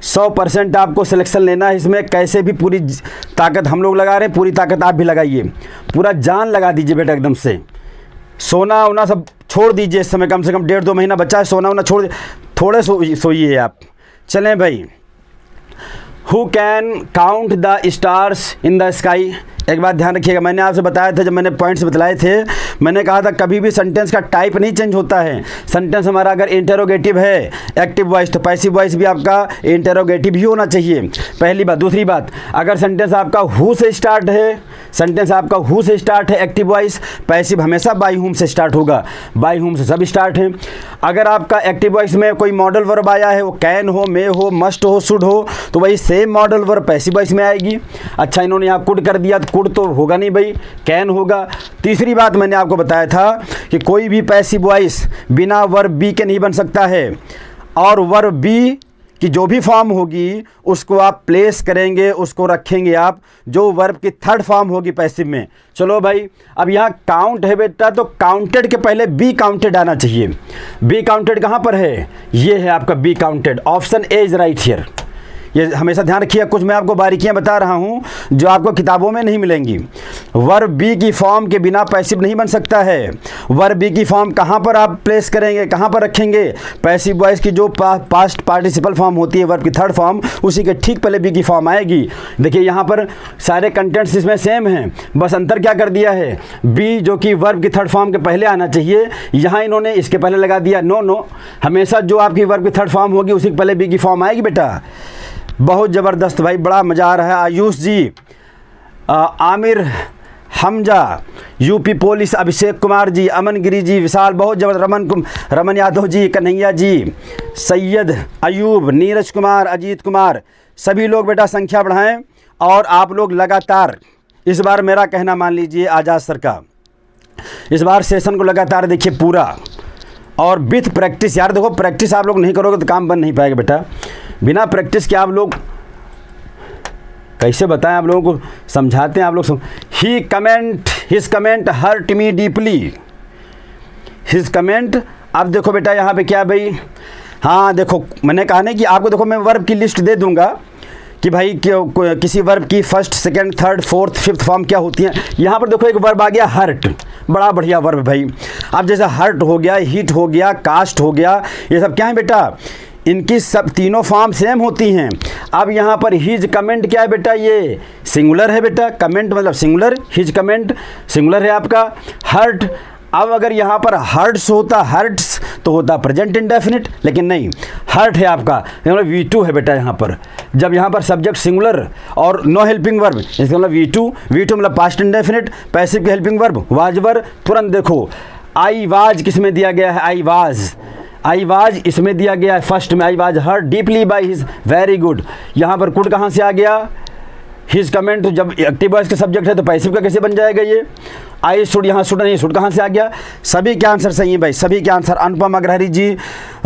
100% आपको सिलेक्शन लेना है इसमें, कैसे भी पूरी ताकत हम लोग लगा रहे हैं, पूरी ताकत आप भी लगाइए, पूरा जान लगा दीजिए बेटा एकदम से। सोना वोना सब छोड़ दीजिए इस समय, कम से कम 1.5-2 महीना बचा है, सोना वोना छोड़, थोड़े सोइए आप। चलें भाई, who can count the stars in the sky. एक बात ध्यान रखिएगा, मैंने आपसे बताया था, जब मैंने पॉइंट्स बतलाए थे, मैंने कहा था कभी भी सेंटेंस का टाइप नहीं चेंज होता है। सेंटेंस हमारा अगर इंटेरोगेटिव है, एक्टिव वॉइस, तो पैसिव वॉइस भी आपका इंटेरोगेटिव ही होना चाहिए, पहली बात। दूसरी बात, अगर सेंटेंस आपका हु से स्टार्ट है, सेंटेंस आपका हु से स्टार्ट है, एक्टिव वॉइस, पैसिव हमेशा बाई हुम से स्टार्ट होगा, बाई हुम से सब स्टार्ट है। अगर आपका एक्टिव वॉइस में कोई मॉडल वर्ब आया है, वो कैन हो, मे हो, मस्ट हो, शुड हो, तो वही same modal verb passive voice में आएगी। अच्छा, इन्होंने यहाँ कुड कर दिया, तो कुड तो होगा नहीं भाई, कैन होगा। तीसरी बात मैंने आपको बताया था कि कोई भी पैसिव वॉइस बिना वर्ब बी के नहीं बन सकता है, और वर्ब बी की जो भी फॉर्म होगी उसको आप प्लेस करेंगे, उसको रखेंगे आप जो वर्ब की थर्ड फॉर्म होगी पैसिव में। चलो भाई, अब यहाँ काउंट है बेटा, तो काउंटेड के पहले बी काउंटेड आना चाहिए। बी काउंटेड कहाँ पर है, ये है आपका be counted, option A is right here. ये हमेशा ध्यान रखिए, कुछ मैं आपको बारीकियां बता रहा हूं जो आपको किताबों में नहीं मिलेंगी। वर्ब बी की फॉर्म के बिना पैसिव नहीं बन सकता है। वर्ब बी की फॉर्म कहां पर आप प्लेस करेंगे, कहां पर रखेंगे, पैसिव वॉइस की जो पास्ट पार्टिसिपल फॉर्म होती है, वर्ब की थर्ड फॉर्म, उसी के ठीक पहले बी की फॉर्म आएगी। देखिए यहाँ पर सारे कंटेंट्स इसमें सेम हैं, बस अंतर क्या कर दिया है, बी जो कि वर्ब की थर्ड फॉर्म के पहले आना चाहिए, यहाँ इन्होंने इसके पहले लगा दिया नो। नो, हमेशा जो आपकी वर्ब की थर्ड फॉर्म होगी उसी के पहले बी की फॉर्म आएगी बेटा। बहुत ज़बरदस्त भाई, बड़ा मज़ा आ रहा है। आयुष जी, आमिर हमजा, यूपी पुलिस, अभिषेक कुमार जी, अमन गिरी जी, विशाल, बहुत ज़बरदस्त, रमन यादव जी, कन्हैया जी, सैयद अयूब, नीरज कुमार, अजीत कुमार, सभी लोग बेटा संख्या बढ़ाएं। और आप लोग लगातार इस बार मेरा कहना मान लीजिए, आज़ाद सर का इस बार सेशन को लगातार देखिए पूरा, और विथ प्रैक्टिस। यार देखो, प्रैक्टिस आप लोग नहीं करोगे तो काम बन नहीं पाएगा बेटा। बिना प्रैक्टिस के आप लोग कैसे बताएं, आप लोगों को समझाते हैं आप लोग। His comment hurt me deeply, his comment. अब देखो बेटा यहाँ पे क्या भाई, हाँ देखो मैंने कहा ना कि आपको देखो मैं वर्ब की लिस्ट दे दूंगा कि भाई किसी वर्ब की first, second, third, fourth, fifth form क्या होती है। यहाँ पर देखो एक वर्ब आ गया हर्ट, बड़ा बढ़िया वर्ब भाई। अब जैसे हर्ट हो गया, हीट हो गया, कास्ट हो गया, ये सब क्या है बेटा, इनकी सब तीनों फॉर्म सेम होती हैं। अब यहाँ पर हिज कमेंट क्या है बेटा, ये सिंगुलर है बेटा, कमेंट मतलब सिंगुलर, हिज कमेंट सिंगुलर है आपका। हर्ट, अब अगर यहाँ पर हर्ट्स होता, हर्ट्स तो होता प्रेजेंट इंडेफिनिट, लेकिन नहीं, हर्ट है आपका, मतलब V2 है बेटा यहाँ पर। जब यहाँ पर सब्जेक्ट सिंगुलर और नो हेल्पिंग वर्ब, इसका मतलब V2 मतलब पास्ट इंडेफिनिट, पैसिव की हेल्पिंग वर्ब वाज वर्ब। तुरंत देखो आई वाज किस में दिया गया है, आई वाज इसमें दिया गया है फर्स्ट में, I was hurt deeply by his, very good. यहाँ पर कुड कहाँ से आ गया, हिज कमेंट, तो जब एक्टिव वॉइस का सब्जेक्ट है तो पैसिव का कैसे बन जाएगा ये। आई शुड, यहाँ शुड नहीं, शुड कहाँ से आ गया। सभी के आंसर सही है भाई, सभी के आंसर। अनुपम अग्रहरी जी,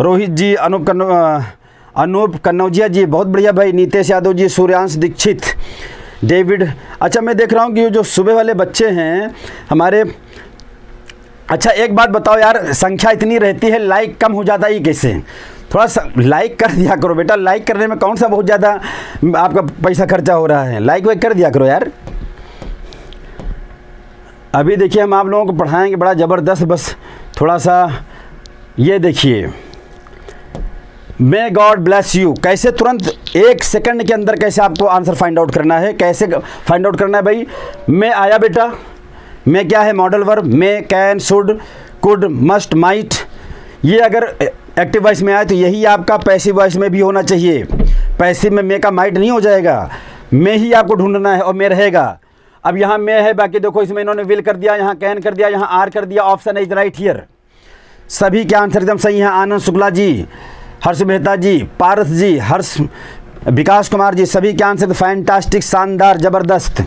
रोहित जी, अनूप कन्नौजिया जी, बहुत बढ़िया भाई। नीतेश यादव जी, सूर्यांश दीक्षित, डेविड। अच्छा मैं देख रहा हूँ कि जो सुबह वाले बच्चे हैं हमारे, अच्छा एक बात बताओ यार, संख्या इतनी रहती है लाइक कम हो जाता है ये कैसे? थोड़ा सा लाइक कर दिया करो बेटा, लाइक करने में कौन सा बहुत ज़्यादा आपका पैसा खर्चा हो रहा है, लाइक वाइक कर दिया करो यार। अभी देखिए हम आप लोगों को पढ़ाएंगे बड़ा ज़बरदस्त, बस थोड़ा सा ये देखिए, मे गॉड ब्लेस यू। कैसे तुरंत 1 सेकंड के अंदर कैसे आपको आंसर फाइंड आउट करना है, कैसे फाइंड आउट करना है भाई? मैं आया बेटा, मैं क्या है मॉडल वर्ब, मैं, can, should, could, must, might. ये अगर एक्टिव वॉइस में आए तो यही आपका पैसिव वॉइस में भी होना चाहिए। पैसिव में मैं का माइट नहीं हो जाएगा, मैं ही आपको ढूंढना है और मैं रहेगा। अब यहाँ मैं है, बाकी देखो इसमें इन्होंने विल कर दिया, यहाँ कैन कर दिया, यहाँ आर कर दिया। Option is right here. सभी के आंसर एकदम सही हैं। आनंद शुक्ला जी, हर्ष मेहता जी, पारस जी, हर्ष, विकास कुमार जी, सभी के आंसर फैंटास्टिक, शानदार, ज़बरदस्त।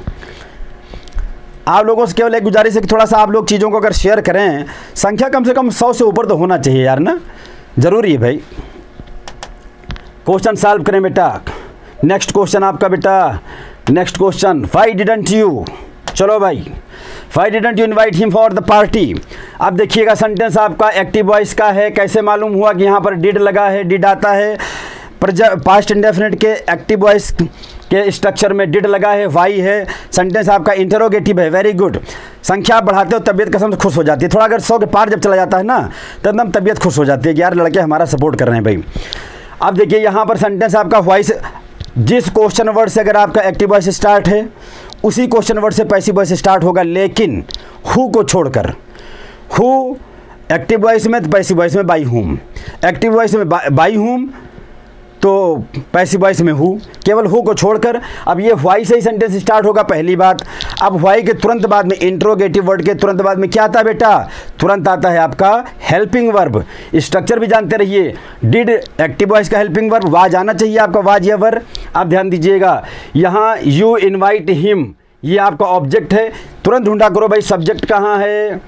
आप लोगों से केवल एक गुजारिश है कि थोड़ा सा आप लोग चीज़ों को अगर शेयर करें, संख्या कम से कम 100 से ऊपर तो होना चाहिए यार ना, ज़रूरी है भाई। क्वेश्चन सॉल्व करें बेटा। नेक्स्ट क्वेश्चन आपका बेटा, next question, why didn't you, चलो भाई, why didn't you invite him for the party. अब देखिएगा सेंटेंस आपका एक्टिव वॉइस का है। कैसे मालूम हुआ कि यहाँ पर डिड लगा है, डिड आता है पास्ट इंडेफिनिट के एक्टिव वॉइस के स्ट्रक्चर में डिड लगा है, वाई है। सेंटेंस आपका इंटरोगेटिव है, वेरी गुड। संख्या आप बढ़ाते हो तबीयत कसम से खुश हो जाती है। थोड़ा अगर 100 के पार जब चला जाता है ना तो एकदम तबीयत खुश हो जाती है कि यार लड़के हमारा सपोर्ट कर रहे हैं भाई। अब देखिए यहाँ पर सेंटेंस आपका वॉइस, जिस क्वेश्चन वर्ड से अगर आपका एक्टिव वॉइस स्टार्ट है उसी क्वेश्चन वर्ड से पैसिव वॉइस स्टार्ट होगा, लेकिन हु को छोड़कर। हु एक्टिव वॉइस में, पैसिव वॉइस में बाई हुम, एक्टिव वॉइस में बाई हुम, तो पैसिव वॉइस में हु, केवल हु को छोड़कर। अब ये व्हाई से ही सेंटेंस स्टार्ट होगा, पहली बात। अब व्हाई के तुरंत बाद में, इंट्रोगेटिव वर्ड के तुरंत बाद में क्या आता है बेटा? तुरंत आता है आपका हेल्पिंग वर्ब। स्ट्रक्चर भी जानते रहिए, डिड एक्टिव वॉइस का हेल्पिंग वर्ब, वाज आना चाहिए आपका, वाज या वर। आप ध्यान दीजिएगा, यहाँ यू इन्वाइट हिम, ये आपका ऑब्जेक्ट है। तुरंत ढूंढा करो भाई सब्जेक्ट कहाँ है,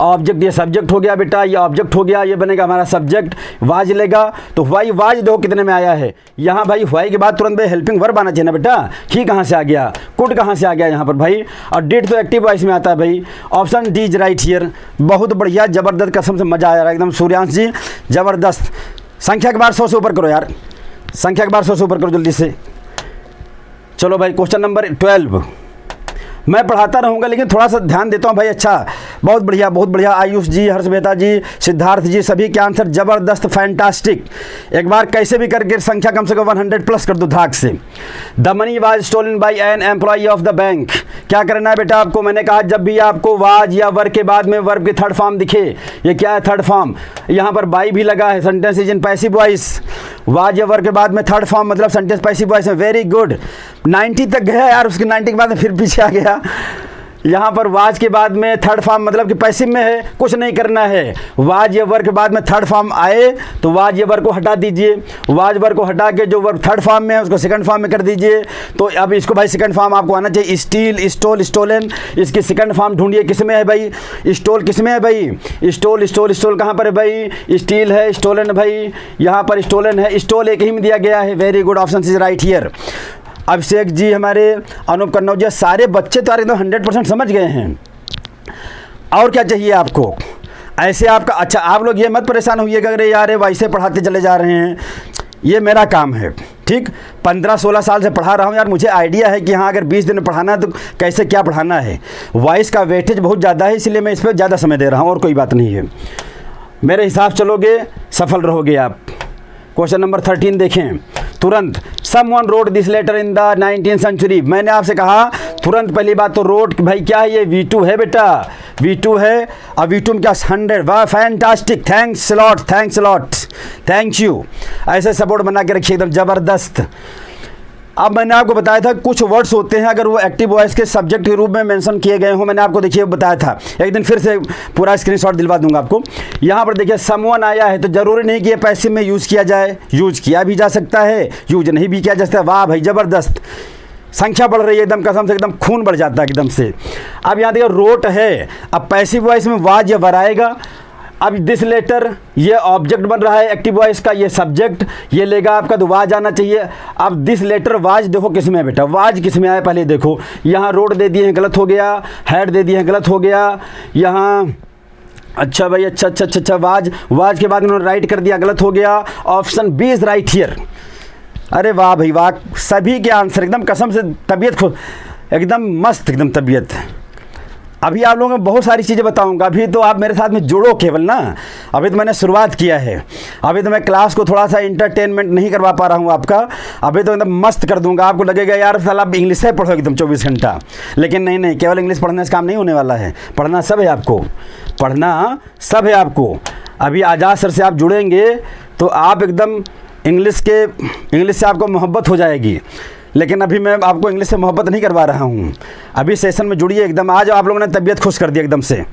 ऑब्जेक्ट, ये सब्जेक्ट हो गया बेटा, ये ऑब्जेक्ट हो गया, ये बनेगा हमारा सब्जेक्ट। वाज लेगा तो वाई, वाज देखो कितने में आया है यहाँ भाई। वाई के बाद तुरंत भाई हेल्पिंग वर्ब आना चाहिए ना बेटा। ही कहाँ से आ गया, कुड कहाँ से आ गया यहाँ पर भाई, और डिड तो एक्टिव वॉइस में आता है भाई। Option D is right here. बहुत बढ़िया, ज़बरदस्त, कसम से मज़ा आ रहा है एकदम सूर्यांश जी, ज़बरदस्त। संख्या के बाद 100 से ऊपर करो यार, संख्या के बाद 100 से ऊपर करो जल्दी से। चलो भाई क्वेश्चन नंबर 12। मैं पढ़ाता रहूँगा लेकिन थोड़ा सा ध्यान देता हूँ भाई। अच्छा, बहुत बढ़िया, बहुत बढ़िया। आयुष जी, हर्ष मेहता जी, सिद्धार्थ जी, सभी के आंसर ज़बरदस्त, फैंटास्टिक। एक बार कैसे भी करके संख्या कम से कम 100 प्लस कर दो धाक से। The money was stolen by an employee of the bank. क्या करना है बेटा आपको? मैंने कहा जब भी आपको वाज या वर्ब के बाद में वर्ब की थर्ड फॉर्म दिखे, ये क्या है थर्ड फॉर्म, यहाँ पर बाई भी लगा है, sentence is in passive voice. Was या वर्ब के बाद में थर्ड फॉर्म मतलब सेंटेंस पैसिव वॉइस में। वेरी गुड, 90 तक गया यार, उसके 90 के बाद में फिर पीछे आ गया। यहाँ पर वाज के बाद में थर्ड फॉर्म मतलब कि पैसिव में है, कुछ नहीं करना है। वाज या वर्ब के बाद में थर्ड फॉर्म आए तो वाज या वर्ब को हटा दीजिए। वाज वर्ब को हटा के जो वर्ब थर्ड फॉर्म में है उसको सेकंड फॉर्म में कर दीजिए। तो अब इसको भाई सेकंड फॉर्म आपको आना चाहिए। स्टील, स्टोल, स्टोलन, इसकी सेकंड फॉर्म ढूंढिए किस में है भाई। स्टोल किस में है भाई? स्टोल, स्टोल, स्टोल कहाँ पर है भाई? स्टील है, स्टोलन भाई यहाँ पर स्टोलन है, स्टोल एक ही में दिया गया है। Very good, option is right here. Abhishek ji, हमारे अनूप कन्नौजिया, सारे बच्चे तो एकदम 100% समझ गए हैं। और क्या चाहिए आपको? ऐसे आपका, अच्छा आप लोग ये मत परेशान होइएगा अरे यार वैसे पढ़ाते चले जा रहे हैं, ये मेरा काम है, ठीक। 15-16 साल से पढ़ा रहा हूँ यार, मुझे आइडिया है कि हाँ अगर 20 दिन में पढ़ाना है तो कैसे क्या पढ़ाना है। वॉइस का वेटेज बहुत ज़्यादा है, इसलिए मैं इस पर ज़्यादा समय दे रहा हूँ, और कोई बात नहीं है। मेरे हिसाब चलोगे सफल रहोगे आप। क्वेश्चन नंबर 13 देखें तुरंत। Someone wrote this letter in the 19th century. मैंने आपसे कहा तुरंत पहली बात तो रोड, भाई क्या है ये? V2 है बेटा, V2 है। अब V2 में क्या 100, वाह fantastic, thanks lot, thanks lot, thank you. ऐसे सपोर्ट बना के रखिए, एकदम ज़बरदस्त। अब मैंने आपको बताया था कुछ वर्ड्स होते हैं अगर वो एक्टिव वॉइस के सब्जेक्ट के रूप में मेंशन किए गए हों, मैंने आपको देखिए बताया था। एक दिन फिर से पूरा स्क्रीनशॉट दिलवा दूंगा आपको। यहाँ पर देखिए समवन आया है तो ज़रूरी नहीं कि ये पैसिव में यूज़ किया जाए, यूज़ किया भी जा सकता है, यूज नहीं भी किया जा सकता। वाह भाई ज़बरदस्त, संख्या बढ़ रही है एकदम, कसम से एकदम खून बढ़ जाता है एकदम से। अब यहाँ देखिए रोट है, अब पैसिव वॉइस में वाज या वर आएगा। अब दिस लेटर ये ऑब्जेक्ट बन रहा है एक्टिव वॉइस का, ये सब्जेक्ट, ये लेगा आपका तो वाज आना चाहिए। अब दिस लेटर वाज देखो किस में है बेटा, वाज किस में आया पहले देखो। यहाँ रोड दे दिए हैं, गलत हो गया। हैड दे दिए हैं, गलत हो गया। यहाँ अच्छा भाई, अच्छा वाज के बाद उन्होंने राइट कर दिया, गलत हो गया। Option B is right here. अरे वाह भाई वाह, सभी के आंसर एकदम कसम से तबीयत खुद एकदम मस्त, एकदम तबीयत। अभी आप लोगों को बहुत सारी चीज़ें बताऊंगा, अभी तो आप मेरे साथ में जुड़ो केवल ना, अभी तो मैंने शुरुआत किया है, अभी तो मैं क्लास को थोड़ा सा इंटरटेनमेंट नहीं करवा पा रहा हूँ आपका, अभी तो एकदम मस्त कर दूंगा। आपको लगेगा यार साल आप इंग्लिश है पढ़ो एकदम 24 घंटा, लेकिन नहीं, केवल इंग्लिश पढ़ने से काम नहीं होने वाला है, पढ़ना सब है आपको, पढ़ना सब है आपको। अभी आज़ाद सर से आप जुड़ेंगे तो आप एकदम इंग्लिश से आपको मोहब्बत हो जाएगी, लेकिन अभी मैं आपको इंग्लिश से मोहब्बत नहीं करवा रहा हूँ। अभी सेशन में जुड़िए एकदम। आज आप लोगों ने तबीयत खुश कर दिया एकदम से,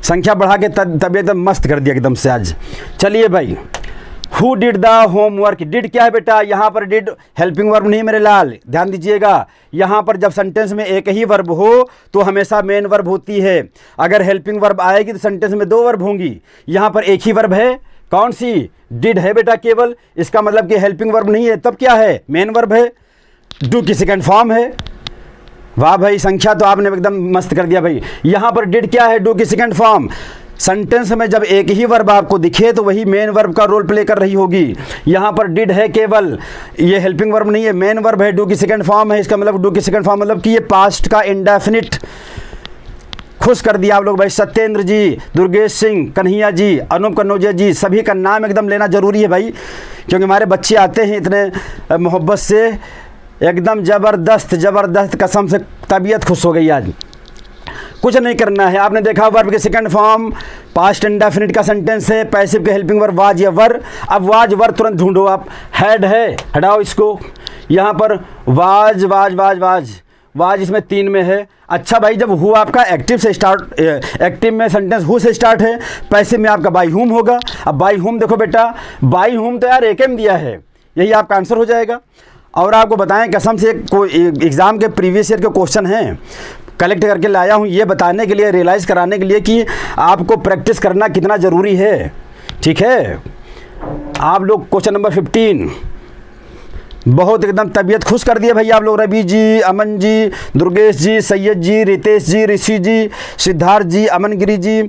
संख्या बढ़ा के तबीयत एकदम मस्त कर दिया एकदम से आज। चलिए भाई, who did the homework, did क्या है बेटा, यहाँ पर डिड हेल्पिंग वर्ब नहीं मेरे लाल, ध्यान दीजिएगा। यहाँ पर जब सेंटेंस में एक ही वर्ब हो तो हमेशा मेन वर्ब होती है, अगर हेल्पिंग वर्ब आएगी तो सेंटेंस में दो वर्ब होंगी। यहाँ पर एक ही वर्ब है, कौन सी, डिड है बेटा केवल, इसका मतलब कि हेल्पिंग वर्ब नहीं है, तब क्या है, मेन वर्ब है, डू की सेकंड फॉर्म है। वाह भाई, संख्या तो आपने एकदम मस्त कर दिया भाई। यहाँ पर डिड क्या है, डू की सेकंड फॉर्म। सेंटेंस में जब एक ही वर्ब आपको दिखे तो वही मेन वर्ब का रोल प्ले कर रही होगी। यहाँ पर डिड है केवल, ये हेल्पिंग वर्ब नहीं है, मेन वर्ब है, डू की सेकंड फॉर्म है। इसका मतलब डू की सेकंड फॉर्म मतलब कि ये पास्ट का इंडेफिनिट। खुश कर दिया आप लोग भाई। सत्येंद्र जी, दुर्गेश सिंह, कन्हैया जी, अनूप कन्नौजिया जी, सभी का नाम एकदम लेना जरूरी है भाई, क्योंकि हमारे बच्चे आते हैं इतने मोहब्बत से, एकदम ज़बरदस्त कसम से तबीयत खुश हो गई आज। कुछ नहीं करना है, आपने देखा वर्ब के सेकंड फॉर्म पास्ट इंडेफिनिट का सेंटेंस है, पैसिव के हेल्पिंग वर्ब वाज या वर। अब वाज वर तुरंत ढूंढो आप, हैड है, हटाओ इसको। यहाँ पर वाज इसमें 3 में है। अच्छा भाई, जब हु आपका एक्टिव से स्टार्ट, एक्टिव में सेंटेंस हु से स्टार्ट है, पैसिव में आपका बाई हुम होगा। अब बाई हुम देखो बेटा, बाई हुम तो यार एक में दिया है, यही आपका आंसर हो जाएगा। और आपको बताएं कसम से, एग्ज़ाम के प्रीवियस ईयर के क्वेश्चन हैं, कलेक्ट करके लाया हूँ ये बताने के लिए, रियलाइज़ कराने के लिए कि आपको प्रैक्टिस करना कितना ज़रूरी है। ठीक है, आप लोग क्वेश्चन नंबर 15 बहुत एकदम तबीयत खुश कर दिए भाई आप लोग। रवि जी, अमन जी, दुर्गेश जी, सैयद जी, रितेश जी, ऋषि जी, सिद्धार्थ जी, अमनगिरी जी,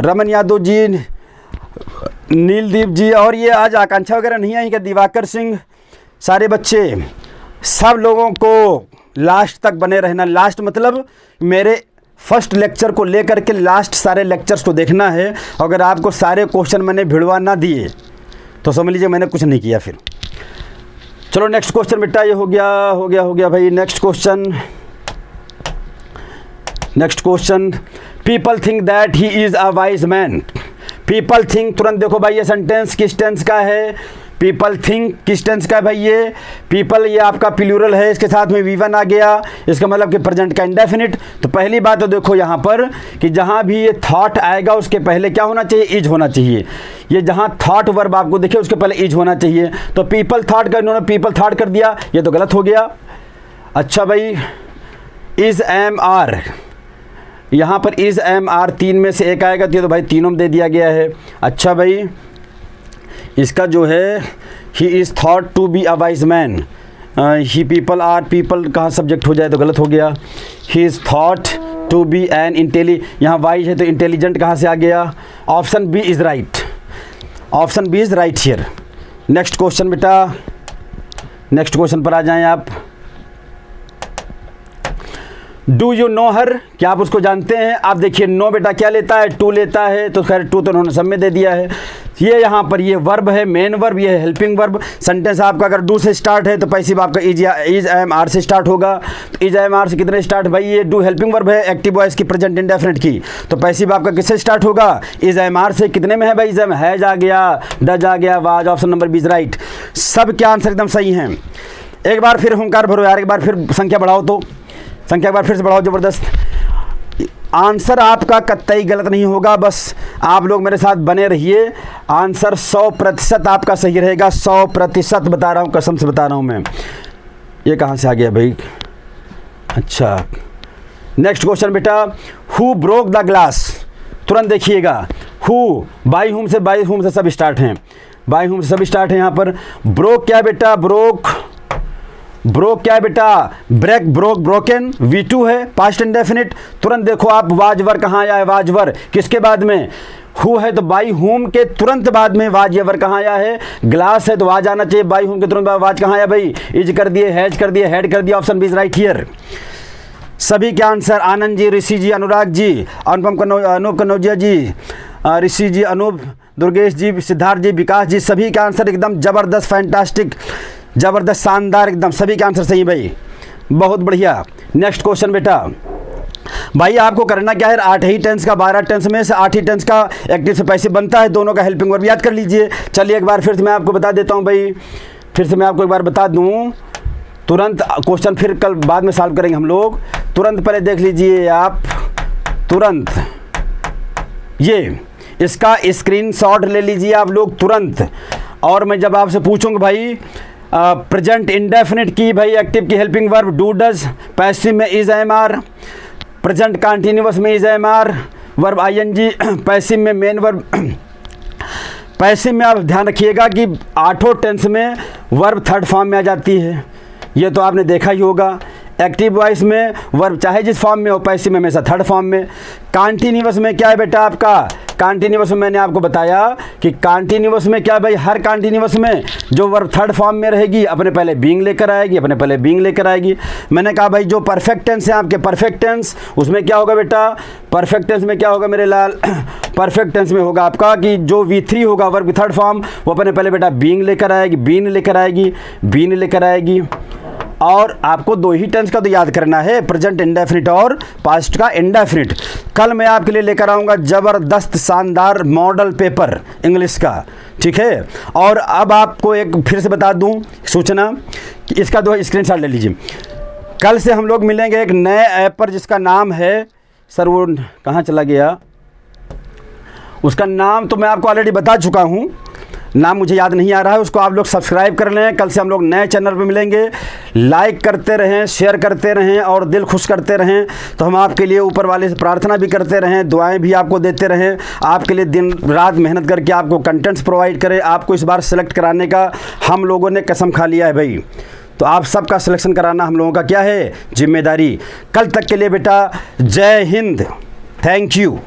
रमन यादव जी, नीलदीप जी, और ये आज आकांक्षा वगैरह नहीं आई क्या, दिवाकर सिंह, सारे बच्चे, सब लोगों को लास्ट तक बने रहना। लास्ट मतलब मेरे फर्स्ट लेक्चर को लेकर के लास्ट सारे लेक्चर्स को देखना है। अगर आपको सारे क्वेश्चन मैंने भिड़वा ना दिए तो समझ लीजिए मैंने कुछ नहीं किया फिर। चलो नेक्स्ट क्वेश्चन बेटा, ये हो गया भाई। Next question, people think that he is a wise man. People think, तुरंत देखो भाई ये सेंटेंस किस टेंस का है, पीपल थिंक किस टेंस का है भाई, ये पीपल ये आपका प्लूरल है, इसके साथ में V1 आ गया, इसका मतलब कि प्रेजेंट का इंडेफिनिट। तो पहली बात तो देखो यहाँ पर कि जहाँ भी ये थॉट आएगा उसके पहले क्या होना चाहिए, इज होना चाहिए। ये जहाँ थॉट वर्ब आपको दिखे उसके पहले इज होना चाहिए। तो पीपल थॉट का इन्होंने पीपल थॉट कर दिया, ये तो गलत हो गया। अच्छा भाई, इज एम आर, यहाँ पर इज एम आर 3 में से एक आएगा, तो ये तो भाई तीनों में दे दिया गया है। अच्छा भाई, इसका जो है he is thought to be a wise man, he people are, people कहाँ सब्जेक्ट हो जाए तो गलत हो गया। He is thought to be an intelli, यहाँ वाइज है तो इंटेलिजेंट कहाँ से आ गया। Option B is right, option B is right here. Next question बेटा, नेक्स्ट क्वेश्चन पर आ जाएं आप। डू यू नो हर, क्या आप उसको जानते हैं। आप देखिए नो बेटा क्या लेता है, टू लेता है, तो खैर टू तो उन्होंने सब में दे दिया है। ये यहाँ पर ये वर्ब है, मेन वर्ब, ये है हेल्पिंग वर्ब। सेंटेंस आपका अगर डू से स्टार्ट है तो पैसिव आपका इज एम आर से स्टार्ट होगा। तो इज एम आर से कितने स्टार्ट, भाई ये डू हेल्पिंग वर्ब है एक्टिव वॉइस की, प्रेजेंट इंडेफिनिट की, तो पैसिव आपका किससे स्टार्ट होगा, इज एम आर से। कितने में है भाई, इज एम, हैज आ गया, डज आ गया, was, option number B is right. सब क्या आंसर एकदम सही हैं। एक बार फिर हुंकार भरो यार, एक बार फिर संख्या बढ़ाओ, तो संख्या एक बार फिर से बढ़ाओ, ज़बरदस्त। आंसर आपका कतई गलत नहीं होगा, बस आप लोग मेरे साथ बने रहिए। आंसर 100% आपका सही रहेगा, 100% बता रहा हूँ, कसम से बता रहा हूँ मैं। ये कहाँ से आ गया भाई, अच्छा नेक्स्ट क्वेश्चन बेटा, हु ब्रोक द ग्लास। तुरंत देखिएगा, हु, बाई हुम से सब स्टार्ट हैं, बाई हुम से सब स्टार्ट है यहाँ पर। ब्रोक क्या है बेटा, ब्रोक क्या है बेटा, ब्रेक, ब्रोक, ब्रोकन। V2 है पास्ट इंडेफिनिट। तुरंत देखो आप वाजवर कहाँ आया है, वाजवर किसके बाद में, हु है तो बाई हुम के तुरंत बाद में वाजवर कहाँ आया है, ग्लास है तो वाज आना चाहिए, बाई हुम के तुरंत बाद वाज कहाँ आया भाई, इज कर दिए, हैज कर दिए, हेड कर दिया, option B is right here. सभी के आंसर आनंद जी, ऋषि जी, अनुराग जी, अनूप कनौजिया जी, ऋषि जी, अनूप, दुर्गेश जी, सिद्धार्थ जी, विकास जी, सभी के आंसर एकदम ज़बरदस्त, फैंटास्टिक, ज़बरदस्त, शानदार, एकदम सभी के आंसर सही भाई, बहुत बढ़िया। नेक्स्ट क्वेश्चन बेटा, भाई आपको करना क्या है, 8 ही टेंस का 12 टेंस में से 8 ही टेंस का एक्टिव से पैसिव बनता है, दोनों का हेल्पिंग वर्ब याद कर लीजिए। चलिए एक बार फिर से मैं आपको बता देता हूँ भाई, फिर से मैं आपको एक बार बता दूँ, तुरंत क्वेश्चन फिर कल बाद में सॉल्व करेंगे हम लोग। तुरंत पहले देख लीजिए आप, तुरंत ये इसका स्क्रीनशॉट ले लीजिए आप लोग तुरंत। और मैं जब आपसे पूछूंगा भाई प्रेजेंट इंडेफिनिट की भाई एक्टिव की helping verb do does, passive में is am are, present continuous में is am are, verb ING, passive में मेन वर्ब। पैसिव में आप ध्यान रखिएगा कि 8 टेंस में वर्ब थर्ड फॉर्म में आ जाती है, ये तो आपने देखा ही होगा। एक्टिव वॉइस में वर्ब चाहे जिस फॉर्म में हो, पैसिव में हमेशा थर्ड फॉर्म में। कॉन्टिन्यूअस में क्या है बेटा आपका, कॉन्टिन्यूअस में मैंने आपको बताया कि कॉन्टिन्यूअस में क्या है भाई, हर कॉन्टिन्यूअस में जो वर्ब थर्ड फॉर्म में रहेगी अपने पहले बीइंग लेकर आएगी, अपने पहले बीइंग लेकर आएगी। मैंने कहा भाई जो परफेक्ट टेंस है आपके, परफेक्ट टेंस उसमें क्या होगा बेटा, परफेक्ट टेंस में क्या होगा मेरे लाल, परफेक्ट टेंस में होगा आपका कि जो V3 होगा वर्ब थर्ड फॉर्म, वो अपने पहले बेटा बीइंग लेकर आएगी, बीन लेकर आएगी, बीन लेकर आएगी। और आपको 2 ही टेंस का तो याद करना है, प्रेजेंट इंडेफिनिट और पास्ट का इंडेफिनिट। कल मैं आपके लिए लेकर आऊँगा ज़बरदस्त शानदार मॉडल पेपर इंग्लिश का, ठीक है। और अब आपको एक फिर से बता दूं सूचना कि इसका 2 स्क्रीनशॉट ले लीजिए। कल से हम लोग मिलेंगे एक नए ऐप पर जिसका नाम है, सर वो कहाँ चला गया, उसका नाम तो मैं आपको ऑलरेडी बता चुका हूँ, नाम मुझे याद नहीं आ रहा है, उसको आप लोग सब्सक्राइब कर लें। कल से हम लोग नए चैनल पे मिलेंगे, लाइक करते रहें, शेयर करते रहें और दिल खुश करते रहें, तो हम आपके लिए ऊपर वाले से प्रार्थना भी करते रहें, दुआएं भी आपको देते रहें, आपके लिए दिन रात मेहनत करके आपको कंटेंट्स प्रोवाइड करें। आपको इस बार सेलेक्ट कराने का हम लोगों ने कसम खा लिया है भाई, तो आप सबका सिलेक्शन कराना हम लोगों का क्या है, जिम्मेदारी। कल तक के लिए बेटा जय हिंद, थैंक यू।